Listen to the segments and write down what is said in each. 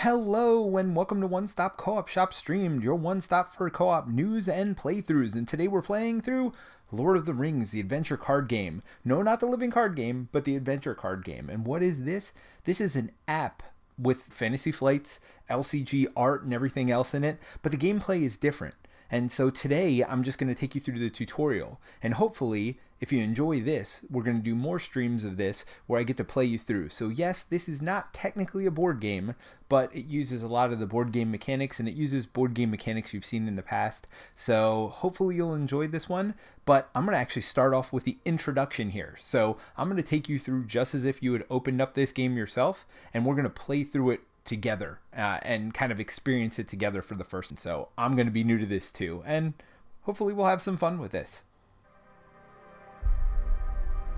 Hello and welcome to One Stop Co-op Shop Streamed, your one stop for co-op news and playthroughs. And today we're playing through Lord of the Rings, the adventure card game. No, not the living card game, but the adventure card game. And what is this? This is an app with fantasy flights, LCG art, and everything else in it, but the gameplay is different. And so today I'm just going to take you through the tutorial, and hopefully if you enjoy this, we're going to do more streams of this where I get to play you through. So yes, this is not technically a board game, but it uses a lot of the board game mechanics, and it uses board game mechanics you've seen in the past. So hopefully you'll enjoy this one, but I'm going to actually start off with the introduction here. So I'm going to take you through just as if you had opened up this game yourself, and we're going to play through it together and kind of experience it together for the first time. So I'm going to be new to this too, and hopefully we'll have some fun with this.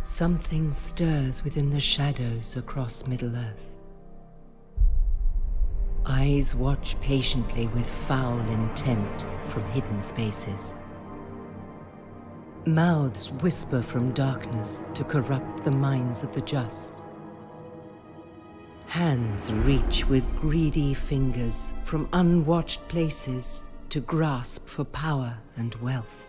Something stirs within the shadows across Middle-earth. Eyes watch patiently with foul intent from hidden spaces. Mouths whisper from darkness to corrupt the minds of the just. Hands reach with greedy fingers from unwatched places to grasp for power and wealth.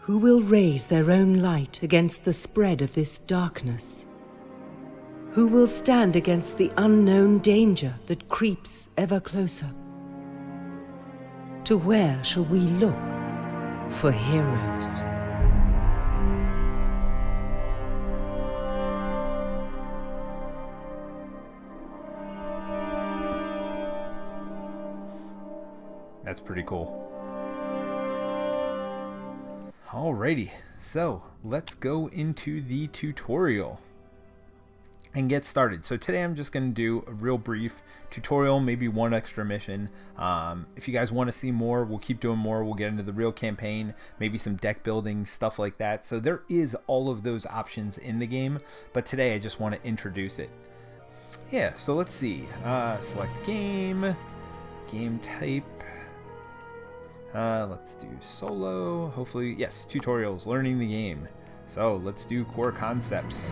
Who will raise their own light against the spread of this darkness? Who will stand against the unknown danger that creeps ever closer? To where shall we look for heroes? That's pretty cool. Alrighty, so let's go into the tutorial and get started. So today I'm just going to do a real brief tutorial, maybe one extra mission. If you guys want to see more, we'll keep doing more. We'll get into the real campaign, maybe some deck building, stuff like that. So there is all of those options in the game, but today I just want to introduce it. Yeah, so let's see. Select game, game type. Let's do solo. Hopefully, yes, tutorials, learning the game. So let's do core concepts.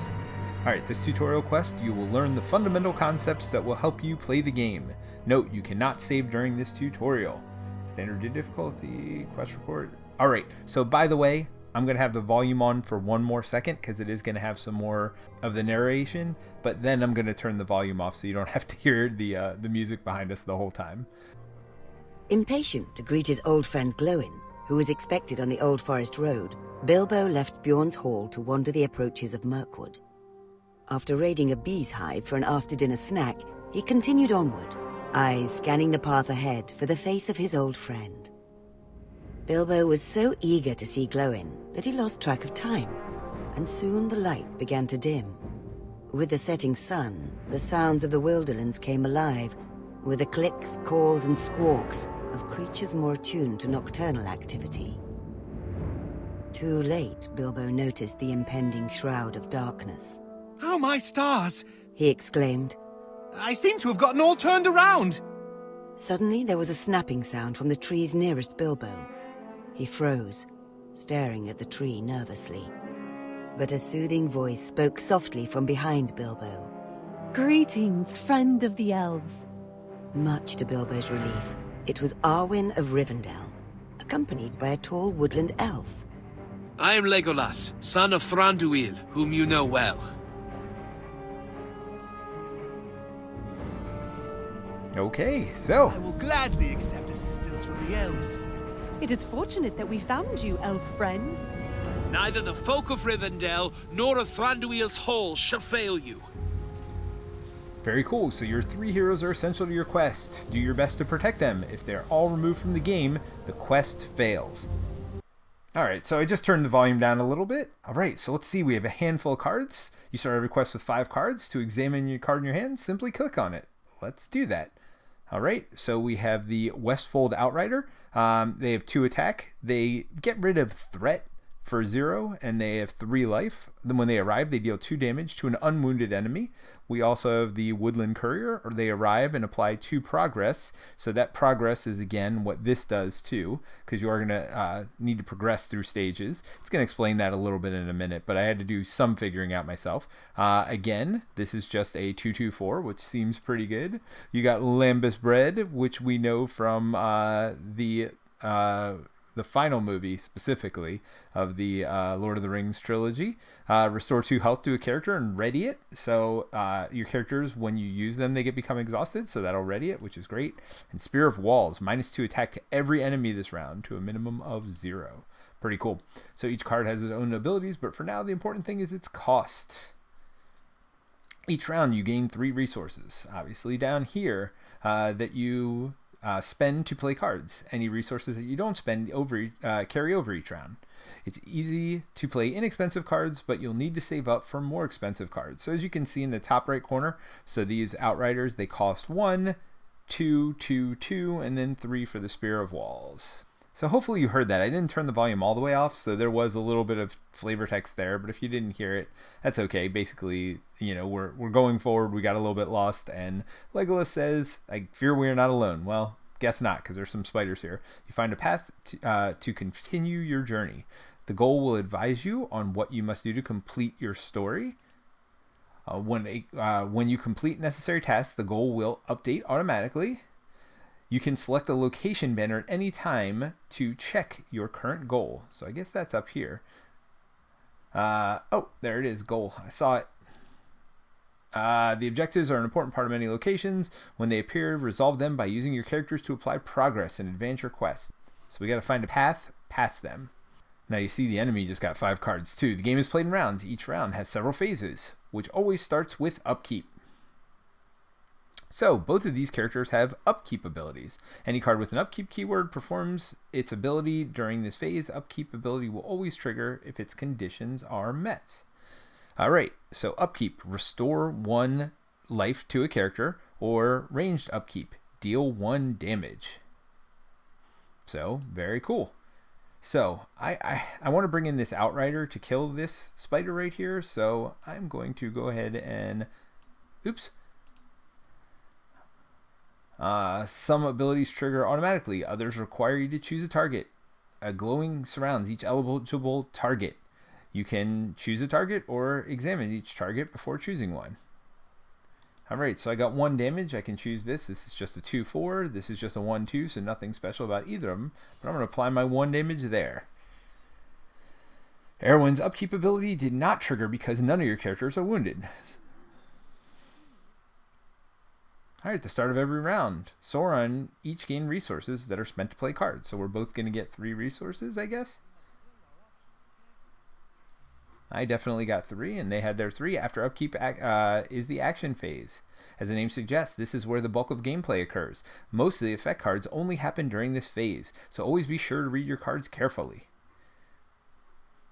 Alright, this tutorial quest, you will learn the fundamental concepts that will help you play the game. Note, you cannot save during this tutorial. Standard difficulty, quest record. Alright, so by the way, I'm going to have the volume on for one more second because it is going to have some more of the narration, but then I'm going to turn the volume off so you don't have to hear the music behind us the whole time. Impatient to greet his old friend Glowin, who was expected on the Old Forest Road, Bilbo left Bjorn's hall to wander the approaches of Mirkwood. After raiding a bee's hive for an after-dinner snack, he continued onward, eyes scanning the path ahead for the face of his old friend. Bilbo was so eager to see Glowin that he lost track of time, and soon the light began to dim. With the setting sun, the sounds of the Wilderlands came alive, with the clicks, calls, and squawks of creatures more attuned to nocturnal activity. Too late, Bilbo noticed the impending shroud of darkness. Oh, my stars! He exclaimed. I seem to have gotten all turned around! Suddenly, there was a snapping sound from the trees nearest Bilbo. He froze, staring at the tree nervously. But a soothing voice spoke softly from behind Bilbo. Greetings, friend of the elves. Much to Bilbo's relief, it was Arwen of Rivendell, accompanied by a tall woodland elf. I am Legolas, son of Thranduil, whom you know well. Okay, so I will gladly accept assistance from the elves. It is fortunate that we found you, elf friend. Neither the folk of Rivendell nor of Thranduil's hall shall fail you. very cool. So your 3 heroes are essential to your quest. Do your best to protect them. If they're all removed from the game, the quest fails. Alright, so I just turned the volume down a little bit. Alright, so let's see. We have a handful of cards. You start every quest with 5 cards. To examine your card in your hand, simply click on it. Let's do that. Alright, so we have the Westfold Outrider. They have 2 attack. They get rid of threat for 0, and they have 3 life. Then when they arrive, they deal 2 damage to an unwounded enemy. We also have the Woodland Courier, or they arrive and apply 2 progress. So that progress is, again, what this does too, because you are going to need to progress through stages. It's going to explain that a little bit in a minute, but I had to do some figuring out myself. Again, this is just a 2/2/4, which seems pretty good. You got Lambus Bread, which we know from the final movie specifically of the Lord of the Rings trilogy. Restore 2 health to a character and ready it. So your characters, when you use them, they become exhausted. So that'll ready it, which is great. And Spear of Walls, -2 attack to every enemy this round to a minimum of 0. Pretty cool. So each card has its own abilities, but for now the important thing is its cost. Each round you gain 3 resources. Obviously down here that you spend to play cards. Any resources that you don't spend carry over each round. It's easy to play inexpensive cards, but you'll need to save up for more expensive cards. So as you can see in the top right corner, so these Outriders, they cost 1, 2, 2, 2, and then 3 for the Spear of Walls. So hopefully you heard that. I didn't turn the volume all the way off, so there was a little bit of flavor text there, but if you didn't hear it, that's okay. Basically, we're going forward. We got a little bit lost, and Legolas says, "I fear we are not alone." Well, guess not, because there's some spiders here. You find a path to continue your journey. The goal will advise you on what you must do to complete your story. When you complete necessary tasks, the goal will update automatically. You can select the location banner at any time to check your current goal. So I guess that's up here. Oh, there it is, goal. I saw it. The objectives are an important part of many locations. When they appear, resolve them by using your characters to apply progress and advance your quest. So we got to find a path past them. Now you see the enemy just got 5 cards too. The game is played in rounds. Each round has several phases, which always starts with upkeep. So both of these characters have upkeep abilities. Any card with an upkeep keyword performs its ability during this phase. Upkeep ability will always trigger if its conditions are met. Alright, so upkeep, restore 1 life to a character, or ranged upkeep, deal 1 damage. So, very cool. So, I want to bring in this Outrider to kill this spider right here, so I'm going to go ahead and... Oops. Some abilities trigger automatically, others require you to choose a target. A glowing surrounds each eligible target. You can choose a target or examine each target before choosing one. Alright, so I got 1 damage. I can choose this. This is just a 2/4. This is just a 1/2, so nothing special about either of them. But I'm going to apply my 1 damage there. Erwin's upkeep ability did not trigger because none of your characters are wounded. Alright, at the start of every round, Sauron each gain resources that are spent to play cards. So we're both going to get 3 resources, I guess. I definitely got 3, and they had their 3. After upkeep is the action phase. As the name suggests, this is where the bulk of gameplay occurs. Most of the effect cards only happen during this phase, so always be sure to read your cards carefully.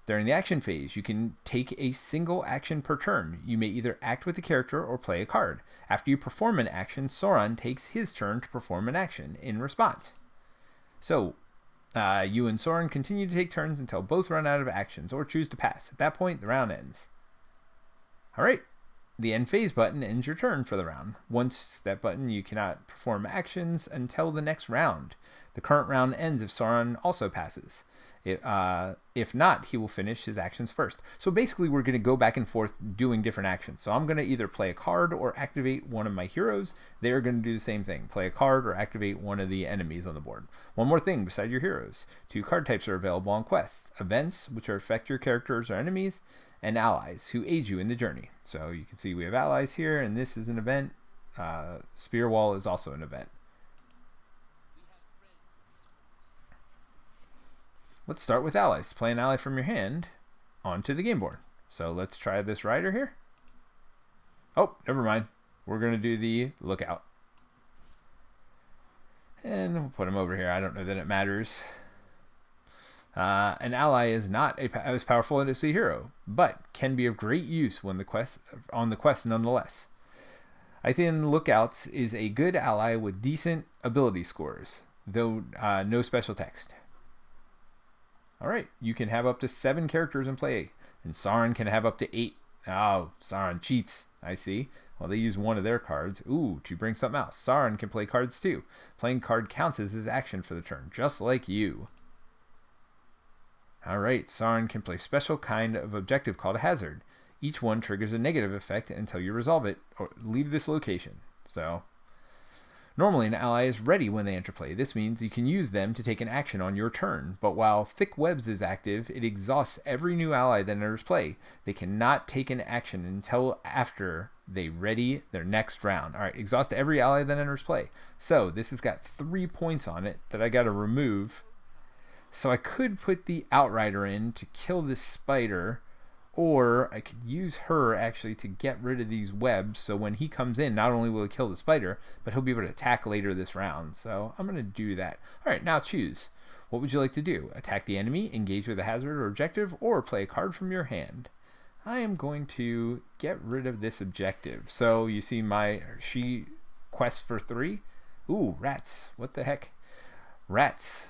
During the action phase, you can take a single action per turn. You may either act with the character or play a card. After you perform an action, Sauron takes his turn to perform an action in response. So, you and Sauron continue to take turns until both run out of actions or choose to pass. At that point, the round ends. Alright, the end phase button ends your turn for the round. Once that button, you cannot perform actions until the next round. The current round ends if Sauron also passes. If not, he will finish his actions first. So basically, we're going to go back and forth doing different actions. So I'm going to either play a card or activate one of my heroes. They're going to do the same thing. Play a card or activate one of the enemies on the board. One more thing beside your heroes. 2 card types are available on quests. Events, which affect your characters or enemies, and allies, who aid you in the journey. So you can see we have allies here, and this is an event. Spear Wall is also an event. Let's start with allies. Play an ally from your hand onto the game board. So let's try this rider here. Oh, never mind. We're going to do the lookout. And we'll put him over here. I don't know that it matters. An ally is not as powerful as a hero, but can be of great use when on the quest nonetheless. I think Lookouts is a good ally with decent ability scores, though no special text. All right, you can have up to 7 characters in play, and Sauron can have up to 8. Oh, Sauron cheats. I see. Well, they use one of their cards. Ooh, to bring something else. Sauron can play cards too. Playing card counts as his action for the turn, just like you. All right, Sauron can play special kind of objective called a hazard. Each one triggers a negative effect until you resolve it or leave this location. So, normally an ally is ready when they enter play. This means you can use them to take an action on your turn. But while Thick Webs is active, it exhausts every new ally that enters play. They cannot take an action until after they ready their next round. All right, exhaust every ally that enters play. So this has got 3 points on it that I got to remove. So I could put the Outrider in to kill this spider, or I could use her actually to get rid of these webs, so when he comes in, not only will he kill the spider, but he'll be able to attack later this round. So I'm going to do that. All right, now choose. What would you like to do? Attack the enemy, engage with a hazard or objective, or play a card from your hand? I am going to get rid of this objective. So you see she quest for 3. Ooh, rats. What the heck? Rats.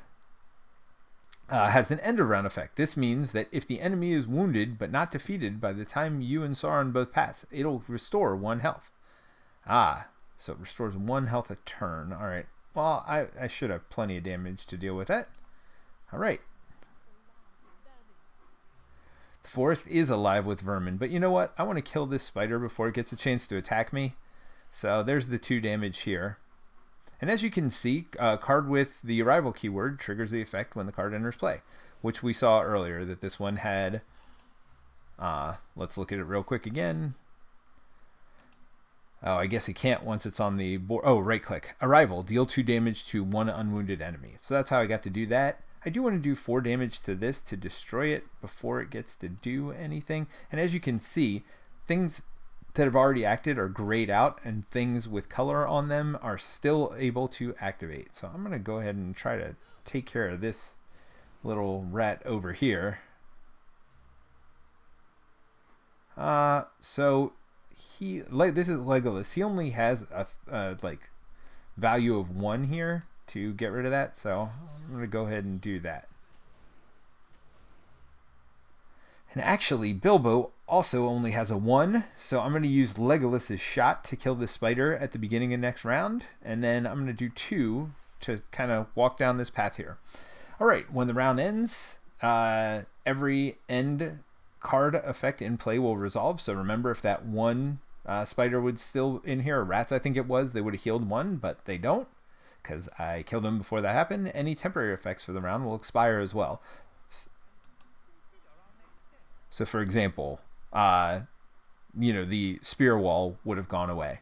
Has an end of round effect. This means that if the enemy is wounded but not defeated by the time you and Sauron both pass, it'll restore 1 health. So it restores 1 health a turn. All right. Well, I should have plenty of damage to deal with that. All right. The forest is alive with vermin, but you know what? I want to kill this spider before it gets a chance to attack me. So there's the 2 damage here. And as you can see, a card with the arrival keyword triggers the effect when the card enters play, which we saw earlier that this one had. Let's look at it real quick again. Oh, I guess he can't once it's on the board. Oh, right click. Arrival. Deal 2 damage to 1 unwounded enemy. So that's how I got to do that. I do want to do 4 damage to this to destroy it before it gets to do anything. And as you can see, things that have already acted are grayed out, and things with color on them are still able to activate. So I'm going to go ahead and try to take care of this little rat over here. So this is Legolas. He only has a value of 1 here to get rid of that. So I'm going to go ahead and do that. And actually, Bilbo also only has a 1, so I'm going to use Legolas's shot to kill this spider at the beginning of next round, and then I'm going to do 2 to kind of walk down this path here. All right, when the round ends, every end card effect in play will resolve. So remember, if that 1 spider was still in here, or rats I think it was, they would have healed 1, but they don't, because I killed them before that happened. Any temporary effects for the round will expire as well. So for example, the spear wall would have gone away.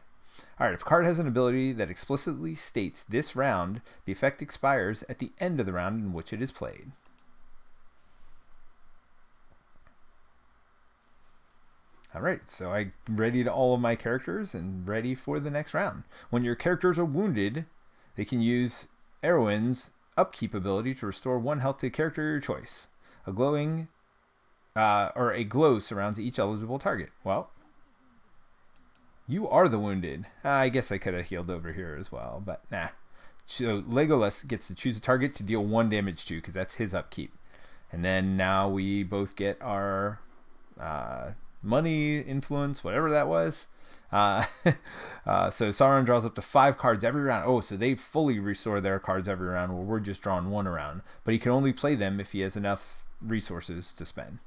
All right, if a card has an ability that explicitly states this round, the effect expires at the end of the round in which it is played. All right, so I readied all of my characters and ready for the next round. When your characters are wounded, they can use Erwin's upkeep ability to restore 1 health to a character of your choice. A glow surrounds each eligible target. Well, you are the wounded. I guess I could have healed over here as well, but nah. So Legolas gets to choose a target to deal 1 damage to, because that's his upkeep. And then now we both get our money, influence, whatever that was. So Sauron draws up to 5 cards every round. Oh, so they fully restore their cards every round, where we're just drawing 1 a round. But he can only play them if he has enough resources to spend.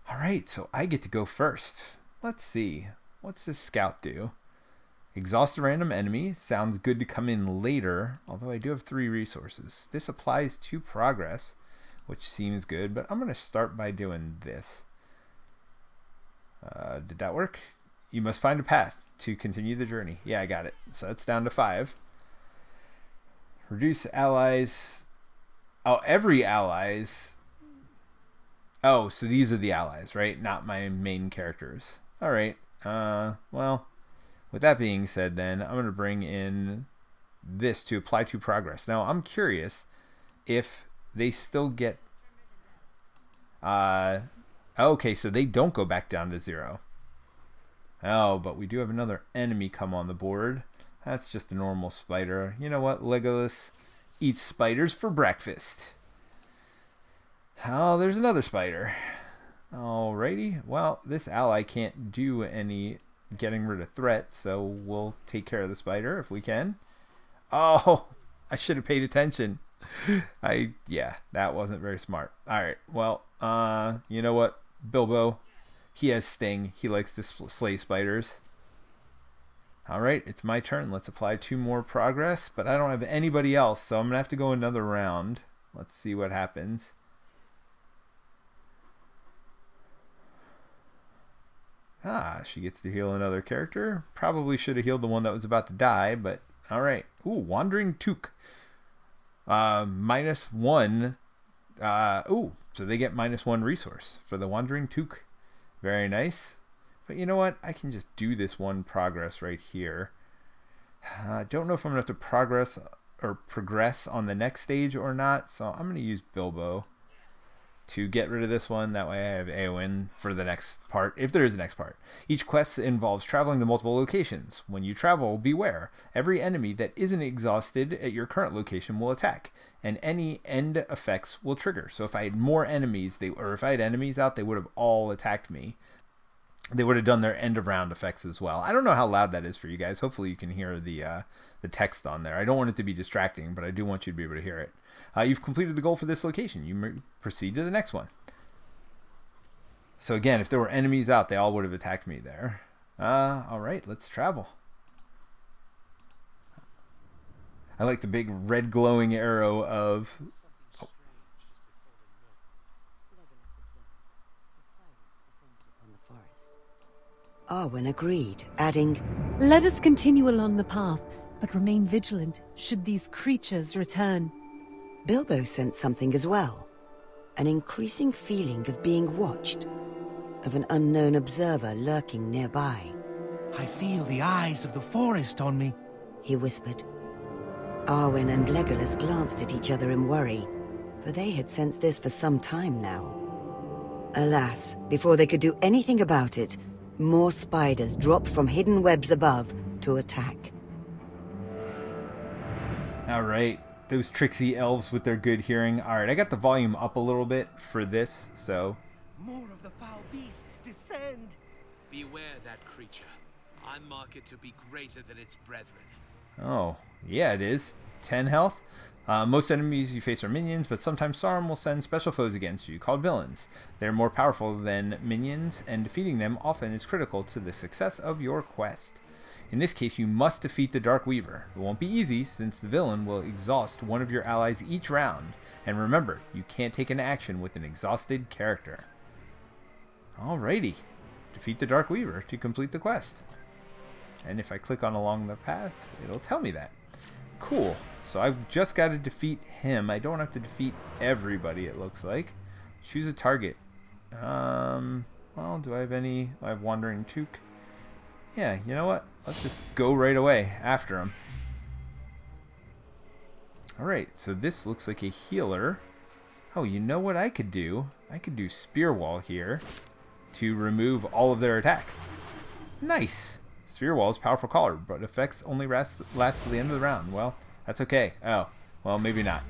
All right, so I get to go first. Let's see. What's this scout do? Exhaust a random enemy. Sounds good to come in later, although I do have 3 resources. This applies to progress, which seems good, but I'm going to start by doing this. Did that work? You must find a path to continue the journey. Yeah, I got it. So that's down to 5. Reduce allies. Oh, every allies. Oh, so these are the allies, right? Not my main characters. All right. Well, with that being said, then I'm going to bring in this to apply to progress. Now, I'm curious if they still get... okay, so they don't go back down to 0. Oh, but we do have another enemy come on the board. That's just a normal spider. You know what? Legolas eats spiders for breakfast. Oh, there's another spider. Alrighty. Well, this ally can't do any getting rid of threat, so we'll take care of the spider if we can. Oh, I should have paid attention. Yeah, that wasn't very smart. Alright, well, you know what? Bilbo, he has Sting. He likes to slay spiders. Alright, it's my turn. Let's apply 2 more progress, but I don't have anybody else, so I'm going to have to go another round. Let's see what happens. She gets to heal another character. Probably should have healed the one that was about to die, but alright. Ooh, Wandering Took. -1. So they get -1 resource for the Wandering Took. Very nice. But you know what? I can just do this 1 progress right here. I don't know if I'm going to have to progress on the next stage or not, so I'm going to use Bilbo to get rid of this one. That way I have Eowyn for the next part, if there is a next part. Each quest involves traveling to multiple locations. When you travel, beware. Every enemy that isn't exhausted at your current location will attack, and any end effects will trigger. So if I had more enemies, if I had enemies out, they would have all attacked me. They would have done their end of round effects as well. I don't know how loud that is for you guys. Hopefully you can hear the text on there. I don't want it to be distracting, but I do want you to be able to hear it. You've completed the goal for this location. You proceed to the next one. So again, if there were enemies out, they all would have attacked me there. Alright, let's travel. I like the big red glowing arrow of... Arwen agreed, adding, Let us continue along the path, but remain vigilant should these creatures return. Bilbo sensed something as well. An increasing feeling of being watched, of an unknown observer lurking nearby. I feel the eyes of the forest on me, he whispered. Arwen and Legolas glanced at each other in worry, for they had sensed this for some time now. Alas, before they could do anything about it, more spiders dropped from hidden webs above to attack. Alright, those tricksy elves with their good hearing. Alright, I got the volume up a little bit for this, so... More of the foul beasts descend. Beware that creature. I mark it to be greater than its brethren. Oh, yeah it is. 10 health. Most enemies you face are minions, but sometimes Sauron will send special foes against you, called villains. They're more powerful than minions, and defeating them often is critical to the success of your quest. In this case, you must defeat the Dark Weaver. It won't be easy, since the villain will exhaust one of your allies each round. And remember, you can't take an action with an exhausted character. Alrighty. Defeat the Dark Weaver to complete the quest. And if I click on along the path, it'll tell me that. Cool. So I've just got to defeat him. I don't have to defeat everybody, it looks like. Choose a target. Well, do I have any? I have Wandering Took. Yeah, you know what? Let's just go right away after him. Alright, so this looks like a healer. Oh, you know what I could do? I could do Spear Wall here to remove all of their attack. Nice! Spear Wall is powerful caller, but effects only last to the end of the round. Well, that's okay. Oh, well, maybe not.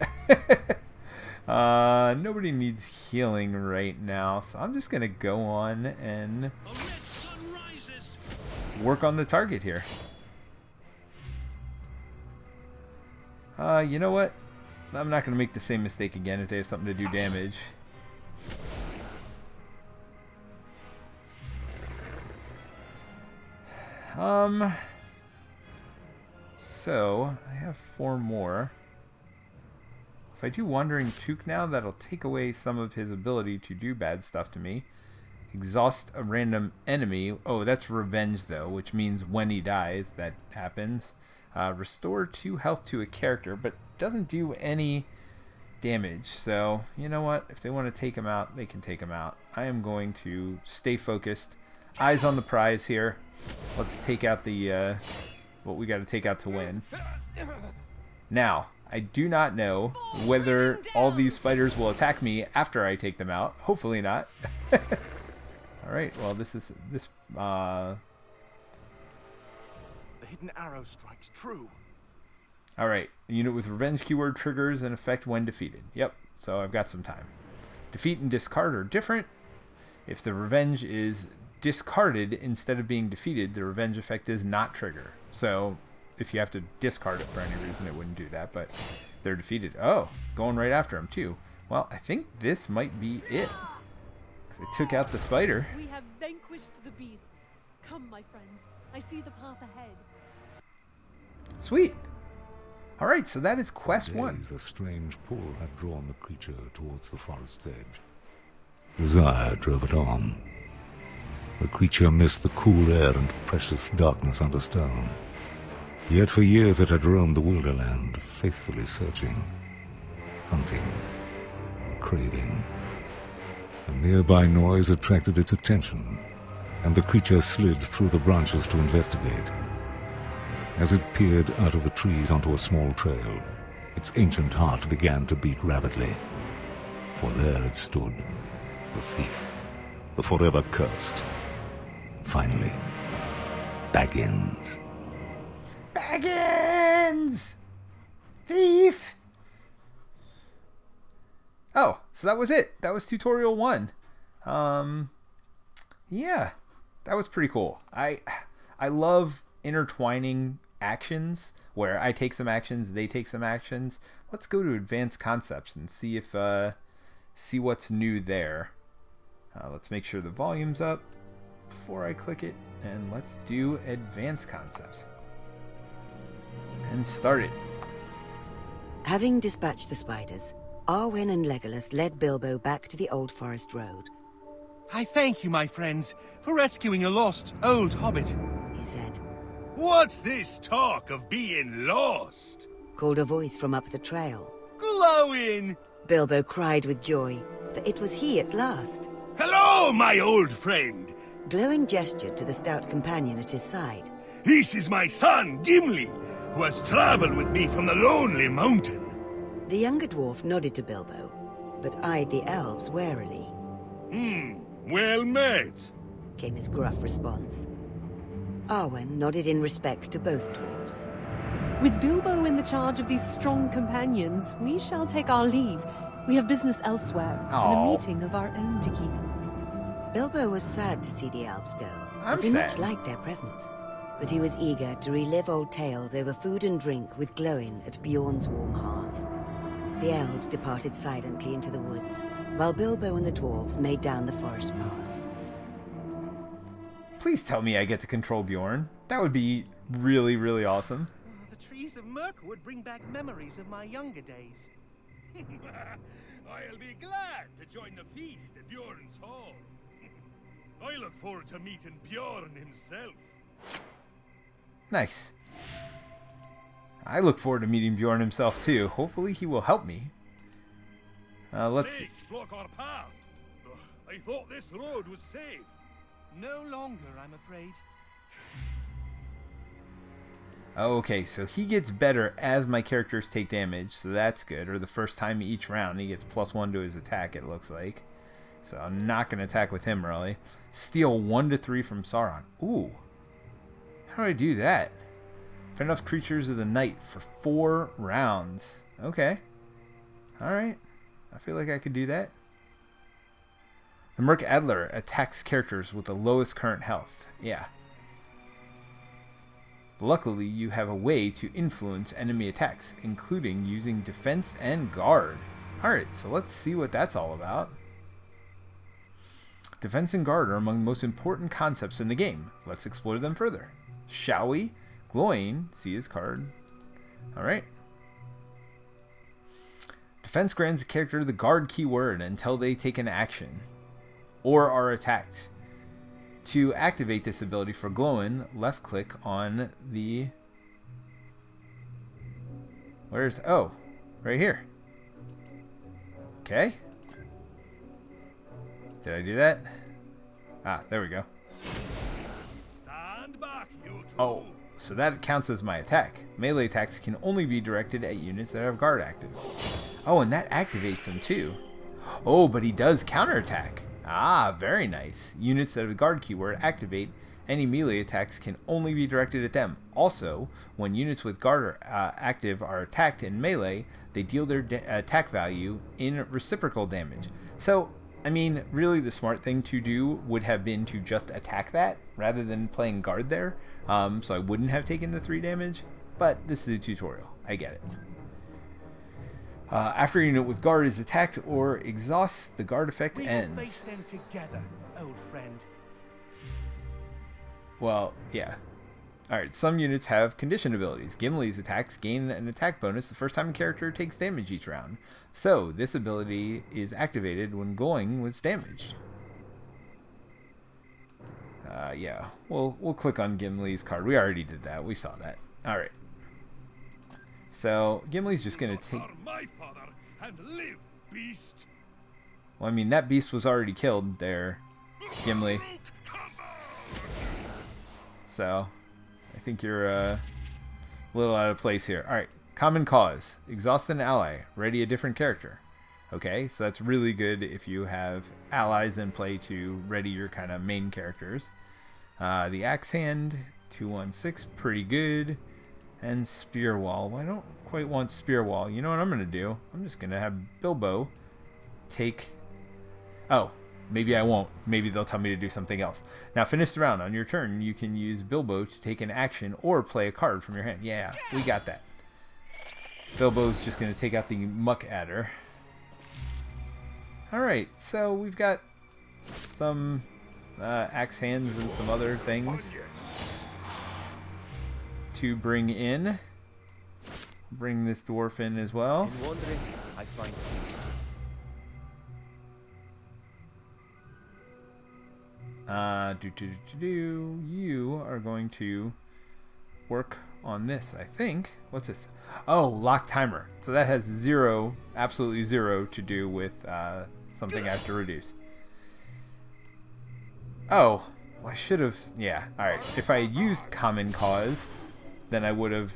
Nobody needs healing right now, so I'm just going to go on and work on the target here. You know what? I'm not going to make the same mistake again if they have something to do damage. So I have 4 more. If I do Wandering Took now, that'll take away some of his ability to do bad stuff to me. Exhaust a random enemy. Oh, that's revenge though, which means when he dies, that happens. Restore 2 health to a character, but doesn't do any damage. So, you know what? If they want to take him out, they can take him out. I am going to stay focused. Eyes on the prize here. Let's take out the, what we got to take out to win. Now, I do not know whether all these spiders will attack me after I take them out. Hopefully not. Alright, well this... The hidden arrow strikes true. Alright, unit with revenge keyword triggers an effect when defeated. Yep, so I've got some time. Defeat and discard are different. If the revenge is discarded instead of being defeated, the revenge effect does not trigger. So if you have to discard it for any reason, it wouldn't do that, but they're defeated. Oh, going right after him too. Well, I think this might be it. 'Cause they took out the spider. We have vanquished the beasts. Come, my friends. I see the path ahead. Sweet. All right, so that is quest 1. A strange pull had drawn the creature towards the forest's edge. Desire drove it on. The creature missed the cool air and precious darkness under stone. Yet for years it had roamed the wilderland, faithfully searching, hunting, craving. A nearby noise attracted its attention, and the creature slid through the branches to investigate. As it peered out of the trees onto a small trail, its ancient heart began to beat rapidly. For there it stood, the thief, the forever cursed. Finally, Baggins. Baggins! Thief! Oh, so that was it. That was tutorial 1. Yeah, that was pretty cool. I love intertwining actions where I take some actions, they take some actions. Let's go to advanced concepts and see if see what's new there. Let's make sure the volume's up before I click it, and let's do advanced concepts and start it. Having dispatched the spiders, Arwen and Legolas led Bilbo back to the Old Forest Road. I thank you, my friends, for rescuing a lost old hobbit, He said, What's this talk of being lost? called a voice from up the trail. Glowing! Bilbo cried with joy, for it was he at last. Hello, my old friend! Glowing gestured to the stout companion at his side. This is my son, Gimli, who has traveled with me from the Lonely Mountain. The younger dwarf nodded to Bilbo, but eyed the elves warily. Well met. Came his gruff response. Arwen nodded in respect to both dwarves. With Bilbo in the charge of these strong companions, we shall take our leave. We have business elsewhere, and a meeting of our own to keep. Bilbo was sad to see the elves go, I'm as he much sad. liked their presence. But he was eager to relive old tales over food and drink with Glowin at Bjorn's warm hearth. The elves departed silently into the woods, while Bilbo and the dwarves made down the forest path. Please tell me I get to control Bjorn. That would be really, really awesome. The trees of Mirkwood bring back memories of my younger days. I'll be glad to join the feast at Bjorn's hall. I look forward to meeting Bjorn himself. Nice. I look forward to meeting Bjorn himself too. Hopefully he will help me. Let's see. Snakes block our path. I thought this road was safe. No longer, I'm afraid. Okay, so he gets better as my characters take damage, so that's good. Or the first time each round, he gets +1 to his attack, it looks like. So I'm not going to attack with him, really. Steal 1 to 3 from Sauron. Ooh. How do I do that? Fend off creatures of the night for 4 rounds. Okay. Alright. I feel like I could do that. The Merc Adler attacks characters with the lowest current health. Yeah. Luckily, you have a way to influence enemy attacks, including using defense and guard. Alright, so let's see what that's all about. Defense and guard are among the most important concepts in the game. Let's explore them further. Shall we? Glowing, see his card. Alright. Defense grants a character the guard keyword until they take an action or are attacked. To activate this ability for Glowin, left click on the... Where's... Oh, right here. Okay. Did I do that? Ah, there we go. Stand back, you two. Oh, so that counts as my attack. Melee attacks can only be directed at units that have guard active. Oh, and that activates him too. Oh, but he does counterattack. Ah, very nice. Units that have a guard keyword activate Any melee attacks can only be directed at them. Also, when units with guard active are attacked in melee, they deal their attack value in reciprocal damage. So, I mean, really the smart thing to do would have been to just attack that rather than playing guard there. So I wouldn't have taken the 3 damage, but this is a tutorial. I get it. After a unit with guard is attacked or exhausts, the guard effect ends. Face them together, old friend. Well, yeah. Alright, some units have conditioned abilities. Gimli's attacks gain an attack bonus the first time a character takes damage each round. So, this ability is activated when Going was damaged. Yeah, we'll click on Gimli's card. We already did that. We saw that. Alright. So, Gimli's just going to take... my father, and live, beast. Well, I mean, that beast was already killed there, Gimli. So, I think you're a little out of place here. Alright, common cause. Exhaust an ally. Ready a different character. Okay, so that's really good if you have allies in play to ready your kind of main characters. The Axe Hand, 216, pretty good. And Spear Wall. Well, I don't quite want Spear Wall. You know what I'm going to do? I'm just going to have Bilbo take... Oh, maybe I won't. Maybe they'll tell me to do something else. Now, finish the round. On your turn, you can use Bilbo to take an action or play a card from your hand. Yeah, we got that. Bilbo's just going to take out the Muck Adder. Alright, so we've got some axe hands and some other things to bring in. Bring this dwarf in as well. In wandering, I find peace. You are going to work on this, I think. What's this? Oh, lock timer. So that has zero, absolutely zero to do with something I have to reduce. Oh, well, I should have. Yeah, alright. If I had used common cause, then I would have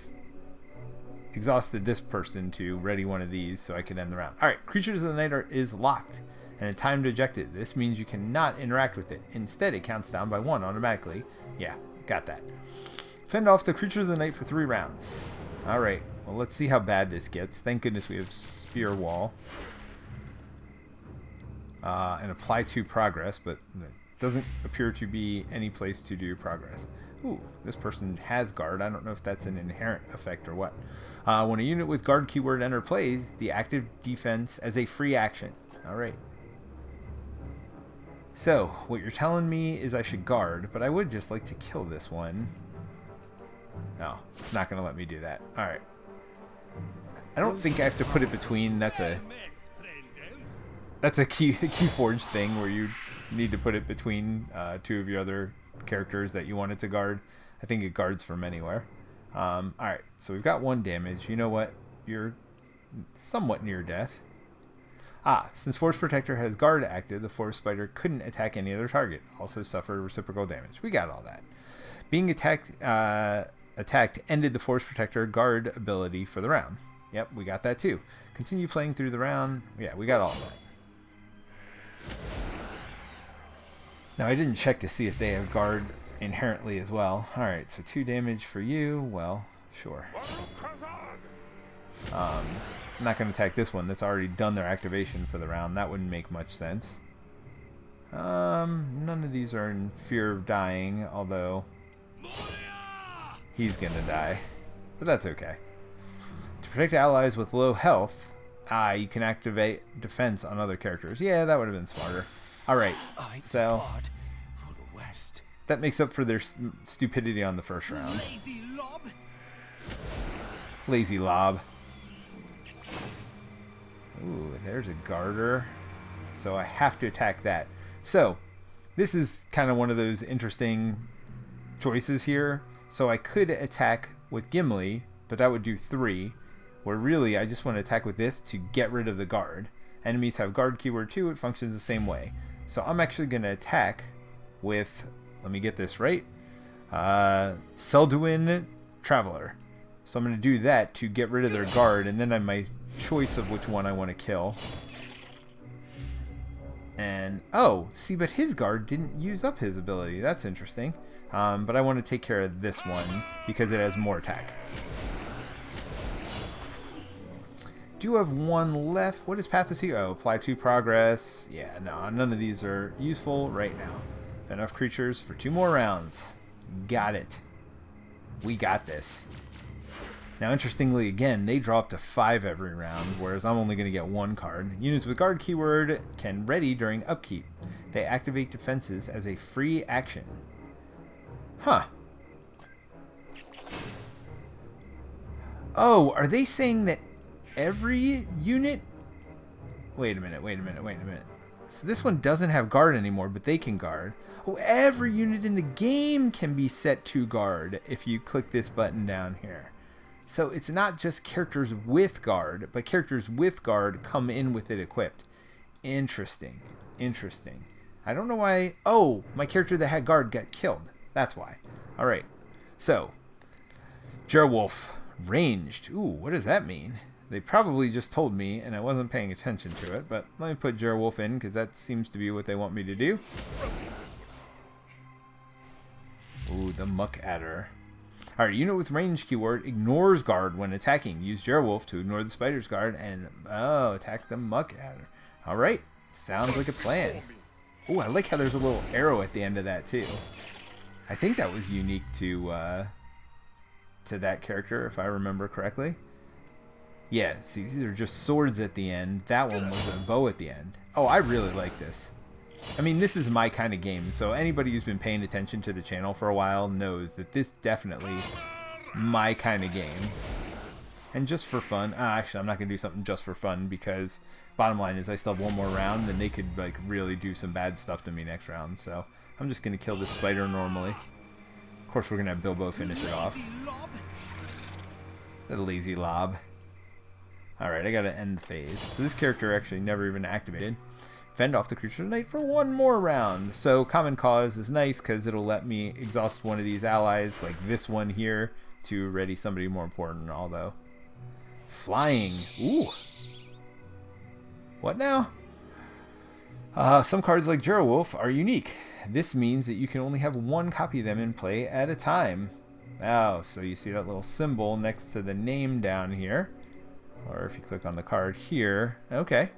exhausted this person to ready one of these so I could end the round. Alright, Creatures of the Night is locked and a time to eject it. This means you cannot interact with it. Instead, it counts down by 1 automatically. Yeah, got that. Fend off the Creatures of the Night for 3 rounds. Alright, well, let's see how bad this gets. Thank goodness we have Spear Wall. And apply to progress, but it doesn't appear to be any place to do progress. Ooh, this person has guard. I don't know if that's an inherent effect or what. When a unit with guard keyword enter plays, the active defense as a free action. Alright. So, what you're telling me is I should guard, but I would just like to kill this one. No, it's not going to let me do that. Alright. I don't think I have to put it between. That's a Keyforge thing where you need to put it between 2 of your other characters that you wanted to guard. I think it guards from anywhere. Alright, so we've got 1 damage. You know what? You're somewhat near death. Since Forest Protector has guard active, the Forest Spider couldn't attack any other target. Also suffered reciprocal damage. We got all that. Being attacked ended the Forest Protector guard ability for the round. Yep, we got that too. Continue playing through the round. Yeah, we got all that. Now, I didn't check to see if they have guard inherently as well. Alright, so 2 damage for you. Well, sure. I'm not going to attack this one. That's already done their activation for the round. That wouldn't make much sense. None of these are in fear of dying, although he's going to die. But that's okay. To protect allies with low health, you can activate defense on other characters. Yeah, that would have been smarter. Alright, so that makes up for their stupidity on the first round. Lazy lob. Lazy lob. Ooh, there's a garter. So I have to attack that. So, this is kind of one of those interesting choices here. So I could attack with Gimli, but that would do 3. Where really, I just want to attack with this to get rid of the guard. Enemies have guard keyword too. It functions the same way. So I'm actually going to attack with, let me get this right, Selduin Traveler. So I'm going to do that to get rid of their guard, and then I have my choice of which one I want to kill. And, oh, see, but his guard didn't use up his ability. That's interesting. But I want to take care of this one because it has more attack. Do have one left. What is Path of Sea? Oh, apply to progress. Yeah, no, none of these are useful right now. Enough creatures for 2 more rounds. Got it. We got this. Now, interestingly, again, they draw up to 5 every round, whereas I'm only going to get 1 card. Units with guard keyword can ready during upkeep. They activate defenses as a free action. Huh. Oh, are they saying that every unit... Wait a minute. So this one doesn't have guard anymore, but they can guard. Oh, every unit in the game can be set to guard if you click this button down here. So it's not just characters with guard, but characters with guard come in with it equipped. Interesting. I don't know why... Oh, my character that had guard got killed. That's why. Alright. So, Jerwolf. Ranged. Ooh, what does that mean? They probably just told me, and I wasn't paying attention to it, but let me put Jerwolf in, because that seems to be what they want me to do. Ooh, the Muck Adder. Alright, unit with range keyword ignores guard when attacking. Use Jerwolf to ignore the spider's guard and, attack the Muck Adder. Alright, sounds like a plan. Ooh, I like how there's a little arrow at the end of that too. I think that was unique to that character, if I remember correctly. Yeah, see, these are just swords at the end. That one was a bow at the end. Oh, I really like this. I mean, this is my kind of game, so anybody who's been paying attention to the channel for a while knows that this definitely my kind of game. And just for fun, actually, I'm not going to do something just for fun because bottom line is I still have 1 more round and they could like really do some bad stuff to me next round. So I'm just going to kill this spider normally. Of course, we're going to have Bilbo finish it off. The lazy lob. Alright, I got to end the phase. So this character actually never even activated. Fend off the creature tonight for 1 more round. So Common Cause is nice because it'll let me exhaust one of these allies, like this one here, to ready somebody more important, although. Flying. Ooh. What now? Some cards like Jerwolf are unique. This means that you can only have 1 copy of them in play at a time. Oh, so you see that little symbol next to the name down here. Or if you click on the card here. Okay.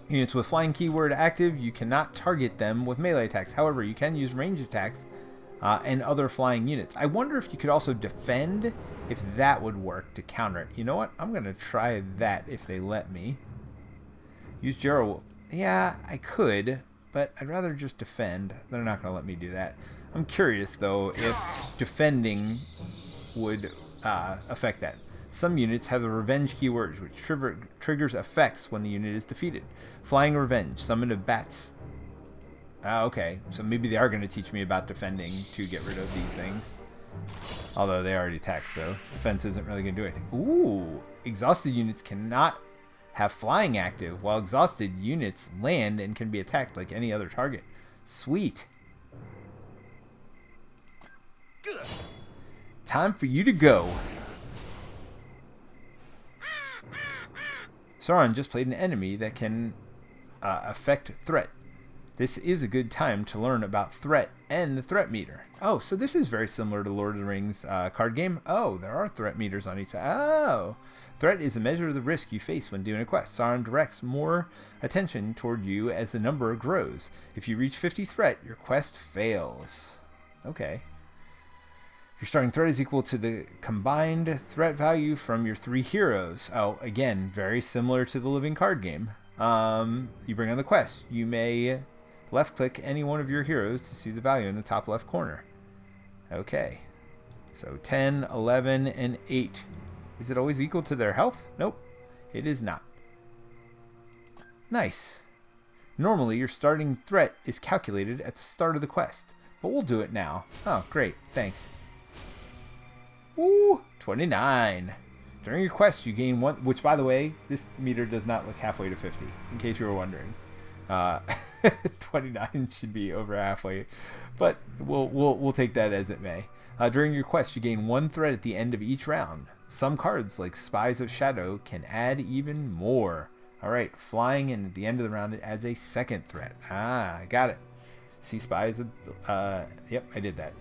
Units with flying keyword active, you cannot target them with melee attacks. However, you can use range attacks and other flying units. I wonder if you could also defend, if that would work to counter it. You know what? I'm going to try that if they let me. Use Geralt. Yeah, I could, but I'd rather just defend. They're not going to let me do that. I'm curious, though, if defending would affect that. Some units have the revenge keywords, which triggers effects when the unit is defeated. Flying Revenge, summon of bats. Okay, so maybe they are going to teach me about defending to get rid of these things. Although they already attacked, so defense isn't really going to do anything. Ooh, exhausted units cannot have flying active, while exhausted units land and can be attacked like any other target. Sweet. Time for you to go. Sauron just played an enemy that can affect threat. This is a good time to learn about threat and the threat meter. Oh, so this is very similar to Lord of the Rings card game. Oh, there are threat meters on each side. Oh, threat is a measure of the risk you face when doing a quest. Sauron directs more attention toward you as the number grows. If you reach 50 threat, your quest fails. Okay. Your starting threat is equal to the combined threat value from your 3 heroes. Oh, again, very similar to the living card game. You bring on the quest. You may left-click any one of your heroes to see the value in the top left corner. Okay. So 10, 11, and 8. Is it always equal to their health? Nope. It is not. Nice. Normally, your starting threat is calculated at the start of the quest, but we'll do it now. Oh, great. Thanks. Ooh, 29. During your quest, you gain 1, which, by the way, this meter does not look halfway to 50, in case you were wondering. 29 should be over halfway, but we'll take that as it may. During your quest, you gain 1 threat at the end of each round. Some cards, like Spies of Shadow, can add even more. Alright, flying, and at the end of the round it adds a second threat. Ah, I got it. See spies. Yep, I did that.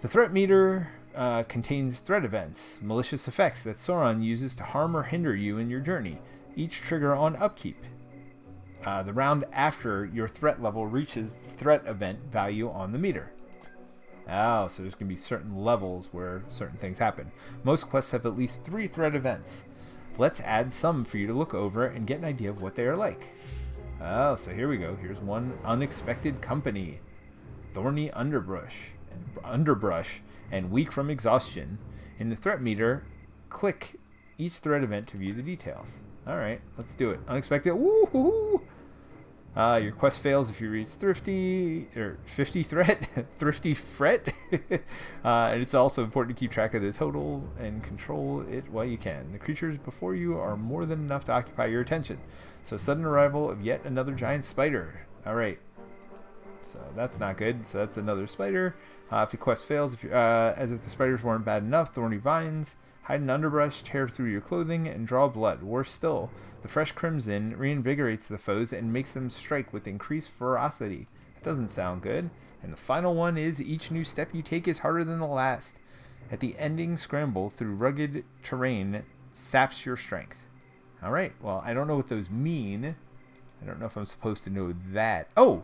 The threat meter contains threat events, malicious effects that Sauron uses to harm or hinder you in your journey. Each trigger on upkeep. The round after your threat level reaches the threat event value on the meter. Oh, so there's going to be certain levels where certain things happen. Most quests have at least 3 threat events. Let's add some for you to look over and get an idea of what they are like. Oh, so here we go. Here's one: unexpected company, thorny underbrush, and weak from exhaustion. In the threat meter, click each threat event to view the details. All right, let's do it. Unexpected. Woohoo! Your quest fails if you reach 50 threat. Thrifty fret. And it's also important to keep track of the total and control it while you can. The creatures before you are more than enough to occupy your attention. So sudden arrival of yet another giant spider. Alright. So that's not good. So that's another spider. If the quest fails, as if the spiders weren't bad enough, thorny vines. Hide in underbrush, tear through your clothing, and draw blood. Worse still, the fresh crimson reinvigorates the foes and makes them strike with increased ferocity. That doesn't sound good. And the final one is, each new step you take is harder than the last. At the ending scramble through rugged terrain saps your strength. Alright, well, I don't know what those mean. I don't know if I'm supposed to know that. Oh!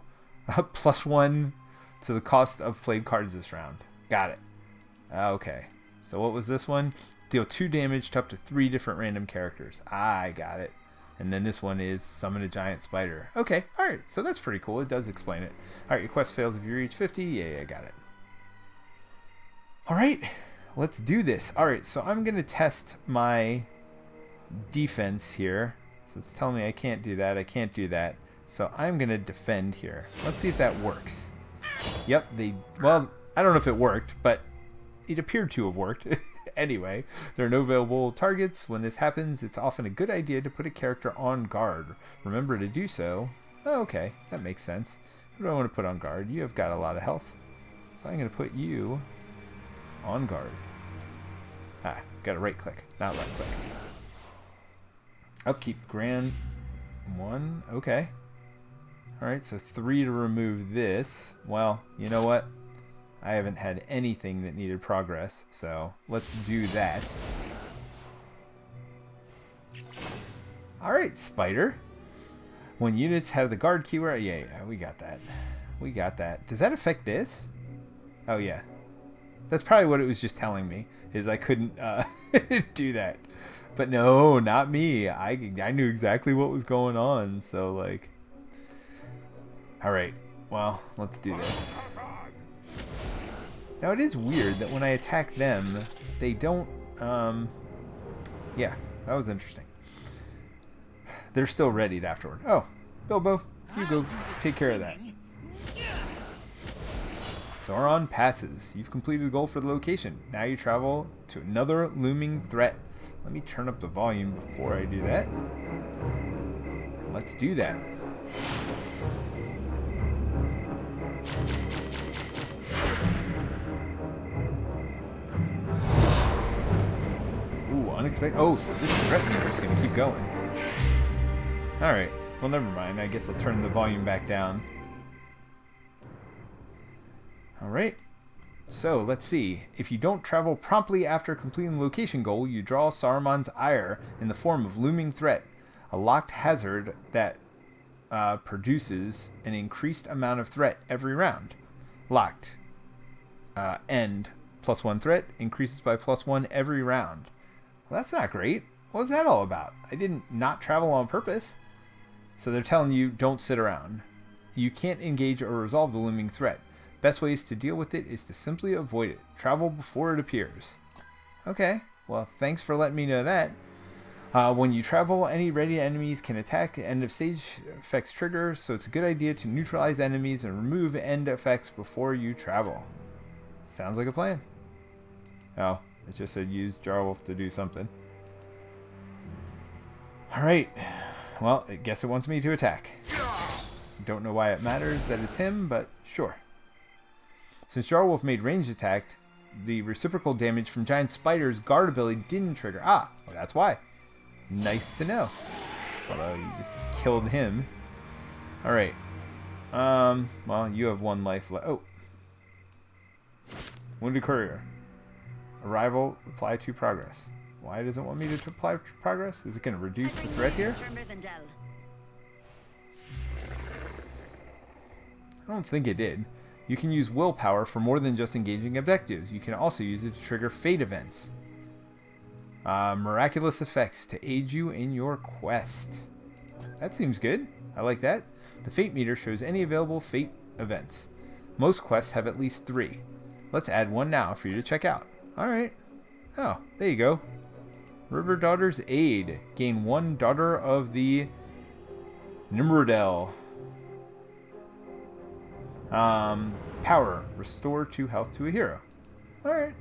+1 to the cost of played cards this round. Got it. Okay. So what was this one? Deal 2 damage to up to 3 different random characters. I got it. And then this one is summon a giant spider. Okay, alright, so that's pretty cool. It does explain it. Alright, your quest fails if you reach 50. Yeah, I got it. Alright, let's do this. Alright, so I'm going to test my defense here. So it's telling me I can't do that. I can't do that. So I'm going to defend here. Let's see if that works. Yep, well, I don't know if it worked, but it appeared to have worked. Anyway, there are no available targets. When this happens, it's often a good idea to put a character on guard. Remember to do so. Oh, okay, that makes sense. Who do I want to put on guard? You have got a lot of health. So I'm going to put you on guard. Got to right click, not left click. Upkeep grand 1. Okay. Alright, so 3 to remove this. Well, you know what? I haven't had anything that needed progress, so let's do that. Alright, spider. When units have the guard keyword... Yeah, we got that. We got that. Does that affect this? Oh, yeah. That's probably what it was just telling me, is I couldn't do that. But no, not me. I knew exactly what was going on, so, like... Alright, well, let's do this. Now, it is weird that when I attack them, they don't, yeah, that was interesting. They're still readied afterward. Oh, Bilbo, you go take care of that. Sauron passes. You've completed the goal for the location. Now you travel to another looming threat. Let me turn up the volume before I do that. Let's do that. Unexpected. Oh, so this threat meter is going to keep going. Alright. Well, never mind. I guess I'll turn the volume back down. Alright. So, let's see. If you don't travel promptly after completing the location goal, you draw Saruman's ire in the form of looming threat, a locked hazard that produces an increased amount of threat every round. Locked. End. +1 threat increases by +1 every round. Well, that's not great. What was that all about? I didn't not travel on purpose. So they're telling you, don't sit around. You can't engage or resolve the looming threat. Best ways to deal with it is to simply avoid it. Travel before it appears. Okay, well, thanks for letting me know that. When you travel, any ready enemies can attack. End of stage effects trigger, so it's a good idea to neutralize enemies and remove end effects before you travel. Sounds like a plan. Oh. It just said use Jarwolf to do something. Alright. Well, I guess it wants me to attack. Don't know why it matters that it's him, but sure. Since Jarwolf made ranged attack, the reciprocal damage from Giant Spider's guard ability didn't trigger. Ah, well, that's why. Nice to know. Although you just killed him. Alright. Well, you have 1 life left. Oh. Wounded courier. Arrival, apply to progress. Why does it want me to apply to progress? Is it going to reduce the threat here? I don't think it did. You can use willpower for more than just engaging objectives. You can also use it to trigger fate events. Miraculous effects to aid you in your quest. That seems good. I like that. The fate meter shows any available fate events. Most quests have at least 3. Let's add one now for you to check out. Alright. Oh, there you go. River Daughter's Aid. Gain 1 Daughter of the Nimrodel. Power. Restore 2 health to a hero. Alright.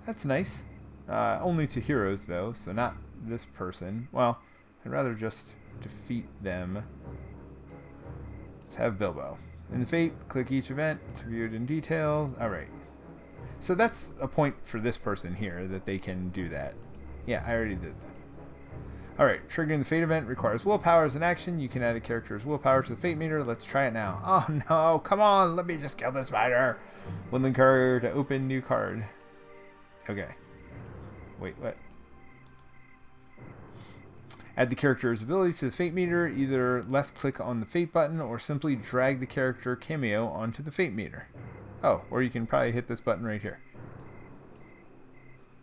That's nice. Only to heroes, though, so not this person. Well, I'd rather just defeat them. Let's have Bilbo. In the Fate, click each event to view it in detail. Alright. So that's a point for this person here, that they can do that. Yeah, I already did that. Alright, triggering the Fate event requires willpower as an action. You can add a character's willpower to the Fate meter. Let's try it now. Oh no, come on, let me just kill the spider. Woodland Courier to open new card. Okay. Wait, what? Add the character's ability to the Fate meter. Either left click on the Fate button or simply drag the character cameo onto the Fate meter. Oh, or you can probably hit this button right here.